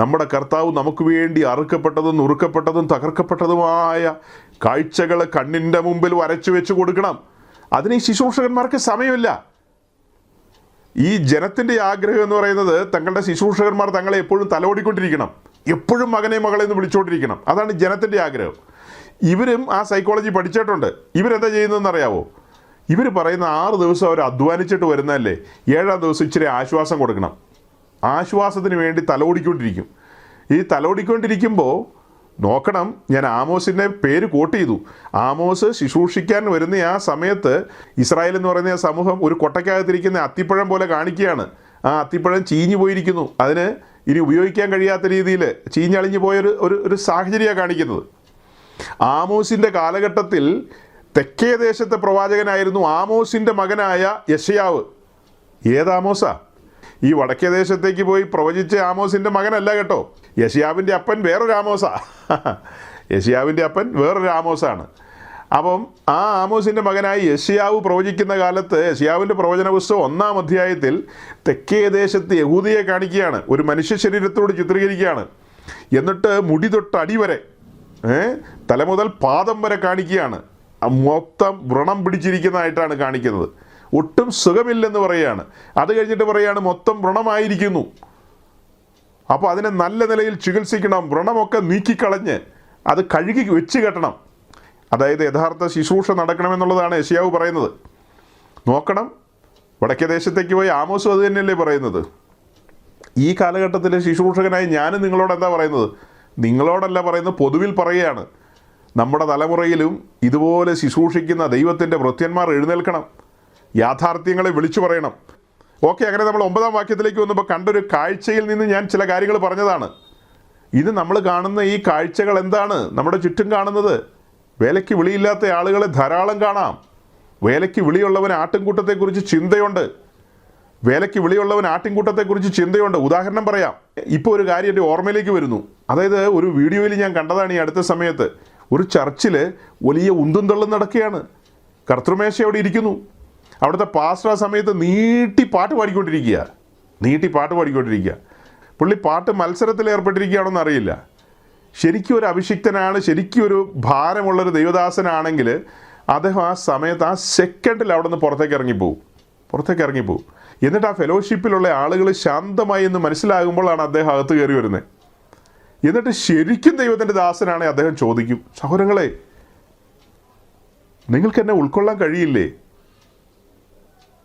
നമ്മുടെ കർത്താവ് നമുക്ക് വേണ്ടി അറുക്കപ്പെട്ടതും നുറുക്കപ്പെട്ടതും തകർക്കപ്പെട്ടതുമായ കാഴ്ചകൾ കണ്ണിൻ്റെ മുമ്പിൽ വരച്ചു വെച്ച് കൊടുക്കണം. അതിന് ഈ ശുശ്രൂഷകന്മാർക്ക് സമയമില്ല. ഈ ജനത്തിൻ്റെ ആഗ്രഹം എന്ന് പറയുന്നത് തങ്ങളുടെ ശുശ്രൂഷകന്മാർ തങ്ങളെ എപ്പോഴും തലോടിക്കൊണ്ടിരിക്കണം, എപ്പോഴും മകനെ മകളെ എന്ന് വിളിച്ചുകൊണ്ടിരിക്കണം. അതാണ് ജനത്തിൻ്റെ ആഗ്രഹം. ഇവരും ആ സൈക്കോളജി പഠിച്ചിട്ടുണ്ട്. ഇവരെന്താ ചെയ്യുന്നതെന്ന് അറിയാവോ? ഇവർ പറയുന്ന 6 ദിവസം അവർ അധ്വാനിച്ചിട്ട് വരുന്നതല്ലേ, 7-ാം ദിവസം ഇച്ചിരി ആശ്വാസം കൊടുക്കണം. ആശ്വാസത്തിന് വേണ്ടി തലോടിക്കൊണ്ടിരിക്കും. ഈ തലോടിക്കൊണ്ടിരിക്കുമ്പോൾ നോക്കണം, ഞാൻ ആമോസിൻ്റെ പേര് കോട്ട് ചെയ്തു. ആമോസ് ശുശ്രൂഷിക്കാൻ വരുന്ന ആ സമയത്ത് ഇസ്രായേൽ എന്ന് പറയുന്ന ആ സമൂഹം ഒരു കൊട്ടയ്ക്കകത്തിരിക്കുന്ന അത്തിപ്പഴം പോലെ കാണിക്കുകയാണ്. ആ അത്തിപ്പഴം ചീഞ്ഞു പോയിരിക്കുന്നു, അതിന് ഇനി ഉപയോഗിക്കാൻ കഴിയാത്ത രീതിയിൽ ചീഞ്ഞളിഞ്ഞു പോയൊരു ഒരു സാഹചര്യമാണ് കാണിക്കുന്നത്. ആമോസിൻ്റെ കാലഘട്ടത്തിൽ തെക്കേ ദേശത്തെ പ്രവാചകനായിരുന്നു ആമോസിൻ്റെ മകനായ യെശയ്യാവ്. ഏതാമോസാ? ഈ വടക്കേ ദേശത്തേക്ക് പോയി പ്രവചിച്ച ആമോസിൻ്റെ മകനല്ല കേട്ടോ. യെശയ്യാവിൻ്റെ അപ്പൻ വേറൊരു ആമോസാ. യെശയ്യാവിൻ്റെ അപ്പൻ വേറൊരു ആമോസാണ്. അപ്പം ആ ആമോസിൻ്റെ മകനായി യെശയ്യാവ് പ്രവചിക്കുന്ന കാലത്ത് യെശയ്യാവിൻ്റെ പ്രവചന പുസ്തകം 1-ാം അധ്യായത്തിൽ തെക്കേ ദേശത്ത് യഹൂദയെ കാണിക്കുകയാണ്, ഒരു മനുഷ്യ ശരീരത്തോട് ചിത്രീകരിക്കുകയാണ്. എന്നിട്ട് മുടി തൊട്ട് അടി വരെ, തല മുതൽ പാദം വരെ കാണിക്കുകയാണ്. മൊത്തം വ്രണം പിടിച്ചിരിക്കുന്നതായിട്ടാണ് കാണിക്കുന്നത്. ഒട്ടും സുഖമില്ലെന്ന് പറയുകയാണ്. അത് കഴിഞ്ഞിട്ട് പറയുകയാണ് മൊത്തം വ്രണമായിരിക്കുന്നു. അപ്പോൾ അതിനെ നല്ല നിലയിൽ ചികിത്സിക്കണം, വ്രണമൊക്കെ നീക്കിക്കളഞ്ഞ് അത് കഴുകി വെച്ച് കെട്ടണം. അതായത് യഥാർത്ഥ ശുശ്രൂഷ നടക്കണമെന്നുള്ളതാണ് യെശയ്യാവ് പറയുന്നത്. നോക്കണം, വടക്കേ ദേശത്തേക്ക് പോയി ആമോസും അത് തന്നെയല്ലേ പറയുന്നത്. ഈ കാലഘട്ടത്തിലെ ശുശ്രൂഷകനായി ഞാനും നിങ്ങളോട് എന്താ പറയുന്നത്? നിങ്ങളോടല്ല പറയുന്നത്, പൊതുവിൽ പറയുകയാണ്. നമ്മുടെ തലമുറയിലും ഇതുപോലെ ശുശ്രൂഷിക്കുന്ന ദൈവത്തിൻ്റെ ഭൃത്യന്മാർ എഴുന്നേൽക്കണം, യാഥാർത്ഥ്യങ്ങളെ വിളിച്ചു പറയണം. ഓക്കെ, അങ്ങനെ നമ്മൾ 9-ാം വാക്യത്തിലേക്ക് വന്നപ്പോൾ കണ്ടൊരു കാഴ്ചയിൽ നിന്ന് ഞാൻ ചില കാര്യങ്ങൾ പറഞ്ഞതാണ്. ഇത് നമ്മൾ കാണുന്ന ഈ കാഴ്ചകൾ എന്താണ്? നമ്മുടെ ചുറ്റും കാണുന്നത് വേലയ്ക്ക് വിളിയില്ലാത്ത ആളുകളെ ധാരാളം കാണാം. വേലയ്ക്ക് വിളിയുള്ളവൻ ആട്ടിൻകൂട്ടത്തെക്കുറിച്ച് ചിന്തയുണ്ട്. വേലയ്ക്ക് വിളിയുള്ളവൻ ആട്ടിൻകൂട്ടത്തെക്കുറിച്ച് ചിന്തയുണ്ട്. ഉദാഹരണം പറയാം. ഇപ്പോൾ ഒരു കാര്യം എൻ്റെ ഓർമ്മയിലേക്ക് വരുന്നു. അതായത് ഒരു വീഡിയോയിൽ ഞാൻ കണ്ടതാണ് ഈ അടുത്ത സമയത്ത്. ഒരു ചർച്ചിൽ വലിയ ഉന്തും തള്ളും നടക്കുകയാണ്. കർത്തൃമേശ അവിടെ ഇരിക്കുന്നു. അവിടുത്തെ പാസ്റ്റർ ആ സമയത്ത് നീട്ടി പാട്ട് പാടിക്കൊണ്ടിരിക്കുക. പുള്ളി പാട്ട് മത്സരത്തിൽ ഏർപ്പെട്ടിരിക്കുകയാണെന്ന് അറിയില്ല. ശരിക്കും ഒരു അഭിഷിക്തനാണ്, ശരിക്കും ഒരു ഭാരമുള്ളൊരു ദൈവദാസനാണെങ്കിൽ അദ്ദേഹം ആ സമയത്ത് ആ സെക്കൻഡിൽ അവിടെ നിന്ന് പുറത്തേക്ക് ഇറങ്ങിപ്പോവും. എന്നിട്ട് ആ ഫെലോഷിപ്പിലുള്ള ആളുകൾ ശാന്തമായി എന്ന് മനസ്സിലാകുമ്പോഴാണ് അദ്ദേഹം അകത്ത് കയറി വരുന്നത്. എന്നിട്ട് ശരിക്കും ദൈവത്തിൻ്റെ ദാസനാണെങ്കിൽ അദ്ദേഹം ചോദിക്കും, സഹോദരങ്ങളെ, നിങ്ങൾക്ക് എന്നെ ഉൾക്കൊള്ളാൻ കഴിയില്ലേ?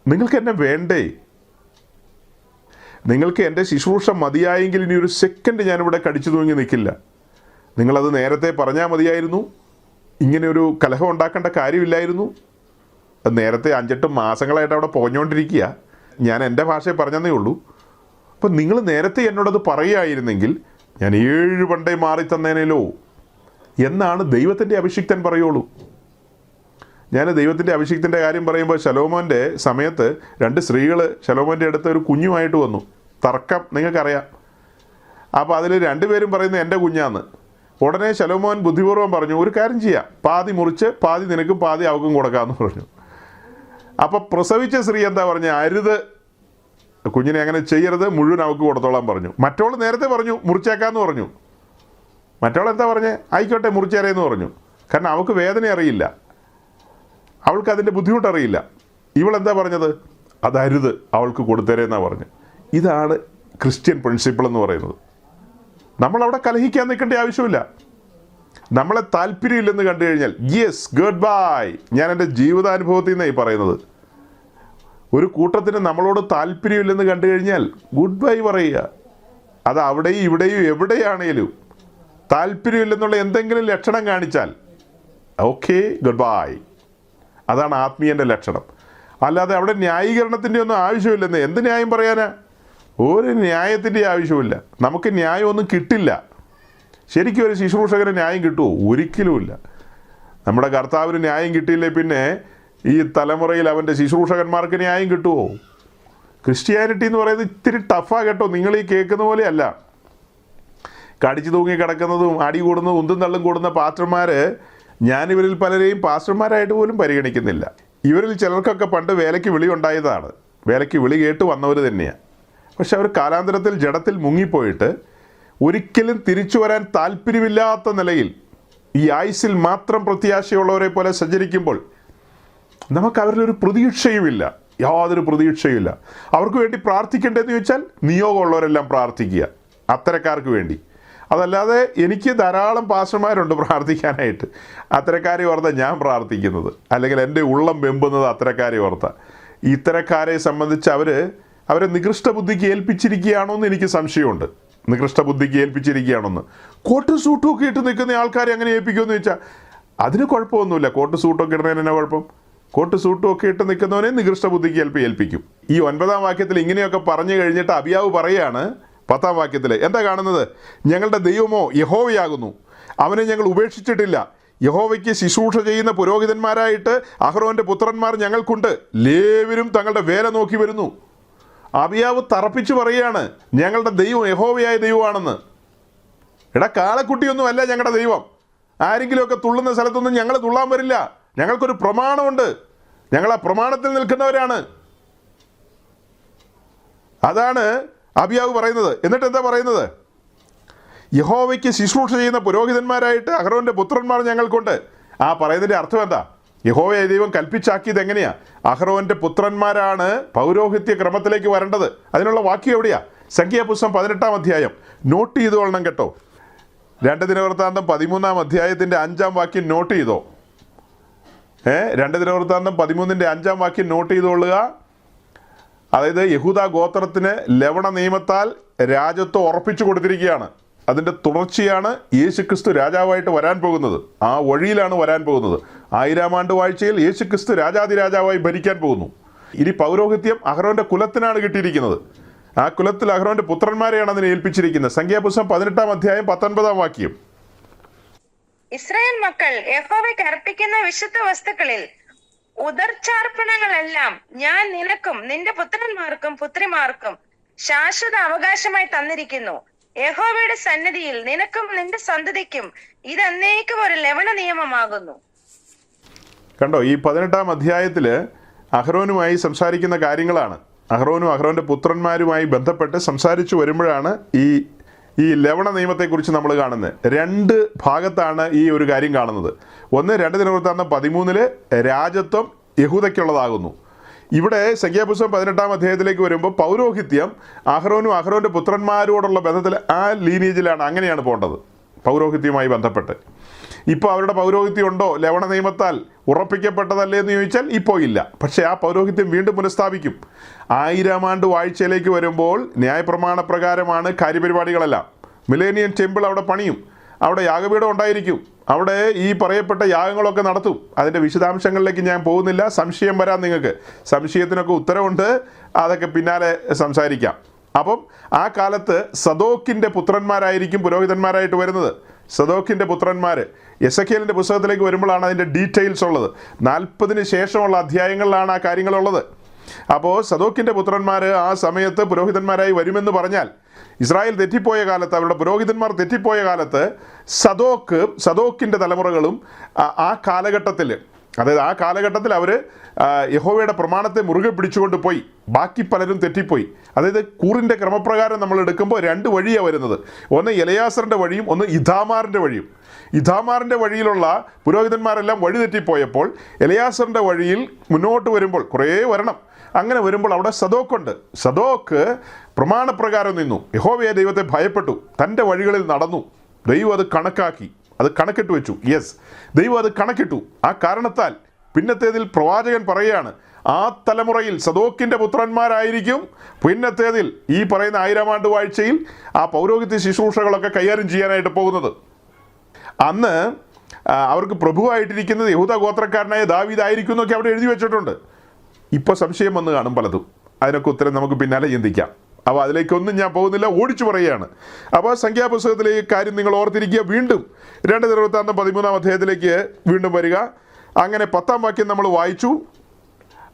നിങ്ങൾക്ക് എന്നെ വേണ്ടേ? നിങ്ങൾക്ക് എൻ്റെ ശുശ്രൂഷ മതിയായെങ്കിൽ ഇനി ഒരു സെക്കൻഡ് ഞാനിവിടെ കടിച്ചു തൂങ്ങി നിൽക്കില്ല. നിങ്ങളത് നേരത്തെ പറഞ്ഞാൽ മതിയായിരുന്നു. ഇങ്ങനെ ഒരു കലഹം ഉണ്ടാക്കേണ്ട കാര്യമില്ലായിരുന്നു. അത് നേരത്തെ 5-8 മാസങ്ങളായിട്ട് അവിടെ പോഞ്ഞുകൊണ്ടിരിക്കുക. ഞാൻ എൻ്റെ ഭാഷയെ പറഞ്ഞതേ ഉള്ളൂ. അപ്പം നിങ്ങൾ നേരത്തെ എന്നോടത് പറയുകയായിരുന്നെങ്കിൽ ഞാൻ 7 പണ്ടേ മാറി തന്നേനല്ലോ എന്നാണ് ദൈവത്തിൻ്റെ അഭിഷിക്തൻ പറയുള്ളൂ. ഞാൻ ദൈവത്തിൻ്റെ അഭിഷിക്തൻ്റെ കാര്യം പറയുമ്പോൾ ശലോമോൻ്റെ സമയത്ത് 2 സ്ത്രീകൾ ശലോമോൻ്റെ അടുത്ത് ഒരു കുഞ്ഞുമായിട്ട് വന്നു. തർക്കം നിങ്ങൾക്കറിയാം. അപ്പോൾ അതിൽ 2 പേരും പറയുന്നത് എൻ്റെ കുഞ്ഞാന്ന്. ഉടനെ ശലോമോൻ ബുദ്ധിപൂർവ്വം പറഞ്ഞു, ഒരു കാര്യം ചെയ്യാം, പാതി മുറിച്ച് പാതി നിനക്കും പാതി അവൾക്കും കൊടുക്കാമെന്ന് പറഞ്ഞു. അപ്പോൾ പ്രസവിച്ച സ്ത്രീ എന്താ പറഞ്ഞ, അരുത്, കുഞ്ഞിനെ അങ്ങനെ ചെയ്യരുത്, മുഴുവൻ അവൾക്ക് കൊടുത്തോളാൻ പറഞ്ഞു. മറ്റോൾ നേരത്തെ പറഞ്ഞു മുറിച്ചേക്കാമെന്ന് പറഞ്ഞു. മറ്റോൾ എന്താ പറഞ്ഞേ, ആയിക്കോട്ടെ മുറിച്ചേരേന്ന് പറഞ്ഞു. കാരണം അവൾക്ക് വേദന അറിയില്ല, അവൾക്ക് അതിൻ്റെ ബുദ്ധിമുട്ടറിയില്ല. ഇവളെന്താ പറഞ്ഞത്, അതരുത്, അവൾക്ക് കൊടുത്തേരെന്നാണ് പറഞ്ഞു. ഇതാണ് ക്രിസ്ത്യൻ പ്രിൻസിപ്പിൾ എന്ന് പറയുന്നത്. നമ്മളവിടെ കലഹിക്കാൻ നിൽക്കേണ്ട ആവശ്യമില്ല. നമ്മളെ താല്പര്യമില്ലെന്ന് കണ്ടു കഴിഞ്ഞാൽ യെസ്, ഗുഡ് ബൈ. ഞാൻ എൻ്റെ ജീവിതാനുഭവത്തിൽ നിന്നാണ് ഈ പറയുന്നത്. ഒരു കൂട്ടത്തിന് നമ്മളോട് താല്പര്യമില്ലെന്ന് കണ്ടു കഴിഞ്ഞാൽ ഗുഡ് ബൈ പറയുക. അത് അവിടെയും ഇവിടെയും എവിടെയാണേലും താല്പര്യമില്ലെന്നുള്ള എന്തെങ്കിലും ലക്ഷണം കാണിച്ചാൽ ഓക്കെ, ഗുഡ് ബൈ. അതാണ് ആത്മീയൻ്റെ ലക്ഷണം. അല്ലാതെ അവിടെ ന്യായീകരണത്തിൻ്റെ ഒന്നും ആവശ്യമില്ലെന്ന്. എന്ത് ന്യായം പറയാനാ? ഒരു ന്യായത്തിൻ്റെ ആവശ്യമില്ല. നമുക്ക് ന്യായമൊന്നും കിട്ടില്ല. ശരിക്കും ഒരു ശുശ്രൂഷകന് ന്യായം കിട്ടുമോ? ഒരിക്കലുമില്ല. നമ്മുടെ കർത്താവിന് ന്യായം കിട്ടിയില്ലേ പിന്നെ ഈ തലമുറയിൽ അവൻ്റെ ശുശ്രൂഷകന്മാർക്ക് ന്യായം കിട്ടുമോ? ക്രിസ്ത്യാനിറ്റി എന്ന് പറയുന്നത് ഇത്തിരി ടഫാണ് കേട്ടോ. നിങ്ങൾ ഈ കേൾക്കുന്ന പോലെയല്ല. കടിച്ചു തൂങ്ങി കിടക്കുന്നതും അടി കൂടുന്നതും ഉന്തും തള്ളും കൂടുന്ന പാസ്റ്റർമാർ ഞാനിവരിൽ പലരെയും പാസ്റ്റർമാരായിട്ട് പോലും പരിഗണിക്കുന്നില്ല. ഇവരിൽ ചിലർക്കൊക്കെ പണ്ട് വേലയ്ക്ക് വിളി ഉണ്ടായതാണ്. വേലയ്ക്ക് വിളി കേട്ട് വന്നവർ തന്നെയാണ്. പക്ഷെ അവർ കാലാന്തരത്തിൽ ജഡത്തിൽ മുങ്ങിപ്പോയിട്ട് ഒരിക്കലും തിരിച്ചു വരാൻ താല്പര്യമില്ലാത്ത നിലയിൽ ഈ ആയുസ്സിൽ മാത്രം പ്രത്യാശയുള്ളവരെ പോലെ സഞ്ചരിക്കുമ്പോൾ നമുക്ക് അവരിലൊരു പ്രതീക്ഷയുമില്ല, യാതൊരു പ്രതീക്ഷയുമില്ല. അവർക്ക് വേണ്ടി പ്രാർത്ഥിക്കേണ്ടതെന്ന് ചോദിച്ചാൽ നിയോഗമുള്ളവരെല്ലാം പ്രാർത്ഥിക്കുക, അത്തരക്കാർക്ക് വേണ്ടി. അതല്ലാതെ എനിക്ക് ധാരാളം പാസ്റ്റർമാരുണ്ട് പ്രാർത്ഥിക്കാനായിട്ട്, അത്തരക്കാരെ ഓർത്താ ഞാൻ പ്രാർത്ഥിക്കുന്നത്, അല്ലെങ്കിൽ എൻ്റെ ഉള്ളം വെമ്പുന്നത് അത്തരക്കാരെ ഓർത്താ. ഇത്തരക്കാരെ സംബന്ധിച്ച് അവരെ നികൃഷ്ട ബുദ്ധിക്ക് ഏൽപ്പിച്ചിരിക്കുകയാണോ എന്ന് എനിക്ക് സംശയമുണ്ട്. നികൃഷ്ട ബുദ്ധിക്ക് ഏൽപ്പിച്ചിരിക്കുകയാണെന്ന്. കോട്ട് സൂട്ടും ഒക്കെ ഇട്ട് നിൽക്കുന്ന ആൾക്കാരെ അങ്ങനെ ഏൽപ്പിക്കുമെന്ന് ചോദിച്ചാൽ അതിന് കുഴപ്പമൊന്നുമില്ല. കോട്ട് സൂട്ടൊക്കെ ഇടുന്നതിന് എന്നാ കുഴപ്പം? കോട്ട് സൂട്ടും ഒക്കെ ഇട്ട് നിൽക്കുന്നവനെ നികൃഷ്ട ബുദ്ധിക്ക് ഏൽപ്പിക്കും. ഈ 9-ാം വാക്യത്തിൽ ഇങ്ങനെയൊക്കെ പറഞ്ഞു കഴിഞ്ഞിട്ട് അബിയാവ് പറയാണ് 10-ാം വാക്യത്തിൽ എന്താ കാണുന്നത്? ഞങ്ങളുടെ ദൈവമോ യഹോവയാകുന്നു, അവനെ ഞങ്ങൾ ഉപേക്ഷിച്ചിട്ടില്ല. യഹോവയ്ക്ക് ശുശ്രൂഷ ചെയ്യുന്ന പുരോഹിതന്മാരായിട്ട് അഹ്റോന്റെ പുത്രന്മാർ ഞങ്ങൾക്കുണ്ട്, ലേവ്യരും തങ്ങളുടെ വേല നോക്കി വരുന്നു. അബിയാവ് തറപ്പിച്ചു പറയുകയാണ് ഞങ്ങളുടെ ദൈവം യഹോവയായ ദൈവമാണെന്ന്. എടാ, കാളക്കുട്ടിയൊന്നും അല്ല ഞങ്ങളുടെ ദൈവം. ആരെങ്കിലുമൊക്കെ തുള്ളുന്ന സ്ഥലത്തൊന്നും ഞങ്ങൾ തുള്ളാൻ വരില്ല. ഞങ്ങൾക്കൊരു പ്രമാണമുണ്ട്, ഞങ്ങൾ ആ പ്രമാണത്തിൽ നിൽക്കുന്നവരാണ്. അതാണ് അബിയാവ് പറയുന്നത്. എന്നിട്ട് എന്താ പറയുന്നത്? യഹോവയ്ക്ക് ശുശ്രൂഷ ചെയ്യുന്ന പുരോഹിതന്മാരായിട്ട് അഹ്റോന്റെ പുത്രന്മാർ ഞങ്ങൾക്കുണ്ട്. ആ പറയുന്നതിൻ്റെ അർത്ഥം എന്താ? യഹോവയെ ദൈവം കൽപ്പിച്ചാക്കിയത് എങ്ങനെയാ? അഹ്റോന്റെ പുത്രന്മാരാണ് പൗരോഹിത്യ ക്രമത്തിലേക്ക് വരേണ്ടത്. അതിനുള്ള വാക്യം എവിടെയാ? സംഖ്യാപുസ്തകം 18-ാം അധ്യായം. നോട്ട് ചെയ്തുകൊള്ളണം കേട്ടോ. 2 ദിനവൃത്താന്തം 13-ാം അധ്യായത്തിൻ്റെ 5-ാം വാക്യം നോട്ട് ചെയ്തോ. 2 ദിനവൃത്താന്തം 13-ന്റെ 5-ാം വാക്യം നോട്ട് ചെയ്തുകൊള്ളുക. അതായത് യഹൂദ ഗോത്രത്തിന് ലവണ നിയമത്താൽ രാജത്വം ഉറപ്പിച്ചു കൊടുത്തിരിക്കുകയാണ്. അതിൻ്റെ തുടർച്ചയാണ് യേശുക്രിസ്തു രാജാവായിട്ട് വരാൻ പോകുന്നത്. ആ വഴിയിലാണ് വരാൻ പോകുന്നത്. 1000-ാം ആണ്ട് വാഴ്ചയിൽ യേശുക്രിസ്തു രാജാതിരാജാവായി ഭരിക്കാൻ പോകുന്നു. ഇനി പൗരോഹിത്യം അഹ്റോന്റെ കുലത്തിനാണ് കിട്ടിയിരിക്കുന്നത്. ആ കുലത്തിൽ അഹ്റോന്റെ പുത്രന്മാരെയാണ് അതിനെ ഏൽപ്പിച്ചിരിക്കുന്നത്. സംഖ്യാപുസ്തകം 18-ാം അധ്യായം 19-ാം വാക്യം. ഇസ്രായേൽ മക്കൾ യഹോവയ്ക്ക് അർപ്പിക്കുന്ന വിശുദ്ധ വസ്തുക്കളിൽ ഉദർച്ചാർപ്പണങ്ങളെല്ലാം ഞാൻ നിനക്കും നിന്റെ പുത്രന്മാർക്കും പുത്രിമാർക്കും ശാശ്വത അവകാശമായി തന്നിരിക്കുന്നു. യഹോവയുടെ സന്നിധിയിൽ നിനക്കും നിന്റെ സന്തതിക്കും ഇത് എന്നേക്കും ഒരു ലവണ നിയമമാകുന്നു. കണ്ടോ, ഈ 18-ാം അധ്യായത്തില് അഹ്റോനുമായി സംസാരിക്കുന്ന കാര്യങ്ങളാണ്. അഹ്റോനും അഹ്റോന്റെ പുത്രന്മാരുമായി ബന്ധപ്പെട്ട് സംസാരിച്ചു വരുമ്പോഴാണ് ഈ ലവണ നിയമത്തെക്കുറിച്ച് നമ്മൾ കാണുന്നത്. 2 ഭാഗത്താണ് ഈ ഒരു കാര്യം കാണുന്നത്. ഒന്ന് 2 ദിനവൃത്താന്തം 13-ല് രാജത്വം യഹൂദയ്ക്കുള്ളതാകുന്നു. ഇവിടെ സംഖ്യാപുസ്തകം 18-ാം അധ്യായത്തിലേക്ക് വരുമ്പോൾ പൗരോഹിത്യം അഹ്റോനും അഹ്റോന്റെ പുത്രന്മാരോടുള്ള ബന്ധത്തിൽ ആ ലീനേജിലാണ്, അങ്ങനെയാണ് പോകേണ്ടത് പൗരോഹിത്യവുമായി ബന്ധപ്പെട്ട്. ഇപ്പോൾ അവരുടെ പൗരോഹിത്യം ഉണ്ടോ? ലവണ നിയമത്താൽ ഉറപ്പിക്കപ്പെട്ടതല്ലേ എന്ന് ചോദിച്ചാൽ ഇപ്പോൾ ഇല്ല. പക്ഷേ ആ പൗരോഹിത്യം വീണ്ടും പുനഃസ്ഥാപിക്കും. 1000-ാം ആണ്ട് വാഴ്ചയിലേക്ക് വരുമ്പോൾ ന്യായപ്രമാണ പ്രകാരമാണ് കാര്യപരിപാടികളെല്ലാം. മിലേനിയം ടെമ്പിൾ അവിടെ പണിയും, അവിടെ യാഗപീഠം ഉണ്ടായിരിക്കും, അവിടെ ഈ പറയപ്പെട്ട യാഗങ്ങളൊക്കെ നടത്തും. അതിൻ്റെ വിശദാംശങ്ങളിലേക്ക് ഞാൻ പോകുന്നില്ല, സംശയം വരാം നിങ്ങൾക്ക്. സംശയത്തിനൊക്കെ ഉത്തരവുണ്ട്, അതൊക്കെ പിന്നാലെ സംസാരിക്കാം. അപ്പം ആ കാലത്ത് സദോക്കിൻ്റെ പുത്രന്മാരായിരിക്കും പുരോഹിതന്മാരായിട്ട് വരുന്നത്. സദോക്കിൻ്റെ പുത്രന്മാർ എസെക്കിയേലിൻ്റെ പുസ്തകത്തിലേക്ക് വരുമ്പോഴാണ് അതിൻ്റെ ഡീറ്റെയിൽസ് ഉള്ളത്. 40-ന് ശേഷമുള്ള അധ്യായങ്ങളിലാണ് ആ കാര്യങ്ങളുള്ളത്. അപ്പോൾ സദോക്കിൻ്റെ പുത്രന്മാർ ആ സമയത്ത് പുരോഹിതന്മാരായി വരുമെന്ന് പറഞ്ഞാൽ ഇസ്രായേൽ തെറ്റിപ്പോയ കാലത്ത്, അവരുടെ പുരോഹിതന്മാർ തെറ്റിപ്പോയ കാലത്ത് സദോക്കിൻ്റെ തലമുറകളും ആ കാലഘട്ടത്തിൽ, അതായത് ആ കാലഘട്ടത്തിൽ അവർ യഹോവയുടെ പ്രമാണത്തെ മുറുകെ പിടിച്ചുകൊണ്ട് പോയി. ബാക്കി പലരും തെറ്റിപ്പോയി. അതായത് കൂറിൻ്റെ ക്രമപ്രകാരം നമ്മൾ എടുക്കുമ്പോൾ 2 വഴിയാണ് വരുന്നത്. ഒന്ന് എലയാസറിൻ്റെ വഴിയും ഒന്ന് ഇഥാമാറിൻ്റെ വഴിയും. ഇഥാമാറിൻ്റെ വഴിയിലുള്ള പുരോഹിതന്മാരെല്ലാം വഴി തെറ്റിപ്പോയപ്പോൾ എലയാസറിൻ്റെ വഴിയിൽ മുന്നോട്ട് വരുമ്പോൾ കുറേ വരണം. അങ്ങനെ വരുമ്പോൾ അവിടെ സദോക്കുണ്ട്. സദോക്ക് പ്രമാണപ്രകാരം നിന്നു, യഹോവയെ ദൈവത്തെ ഭയപ്പെട്ടു, തൻ്റെ വഴികളിൽ നടന്നു. ദൈവം അത് കണക്കാക്കി, അത് കണക്കിട്ട് വെച്ചു. യെസ്, ദൈവം അത് കണക്കിട്ടു. ആ കാരണത്താൽ പിന്നത്തേതിൽ പ്രവാചകൻ പറയുകയാണ്, ആ തലമുറയിൽ സദോക്കിൻ്റെ പുത്രന്മാരായിരിക്കും പിന്നത്തേതിൽ ഈ പറയുന്ന 1000-ാം ആണ്ട് വാഴ്ചയിൽ ആ പൗരോഹിത്യ ശുശ്രൂഷകളൊക്കെ കൈകാര്യം ചെയ്യാനായിട്ട് പോകുന്നത്. അന്ന് അവർക്ക് പ്രഭുവായിട്ടിരിക്കുന്നത് യഹൂദ ഗോത്രക്കാരനായ ദാവീദായിരിക്കും എന്നൊക്കെ അവിടെ എഴുതി വെച്ചിട്ടുണ്ട്. ഇപ്പോൾ സംശയം വന്ന് കാണും പലതും. അതിനൊക്കെ ഉത്തരം നമുക്ക് പിന്നാലെ ചിന്തിക്കാം. അപ്പോൾ അതിലേക്കൊന്നും ഞാൻ പോകുന്നില്ല, ഓടിച്ചു പറയുകയാണ്. അപ്പോൾ സംഖ്യാപുസ്തകത്തിലെ ഈ കാര്യം നിങ്ങൾ ഓർത്തിരിക്കുക. വീണ്ടും 2 ദിനവൃത്താന്തം 13-ാം അധ്യായത്തിലേക്ക് വീണ്ടും വരിക. അങ്ങനെ 10-ാം വാക്യം നമ്മൾ വായിച്ചു.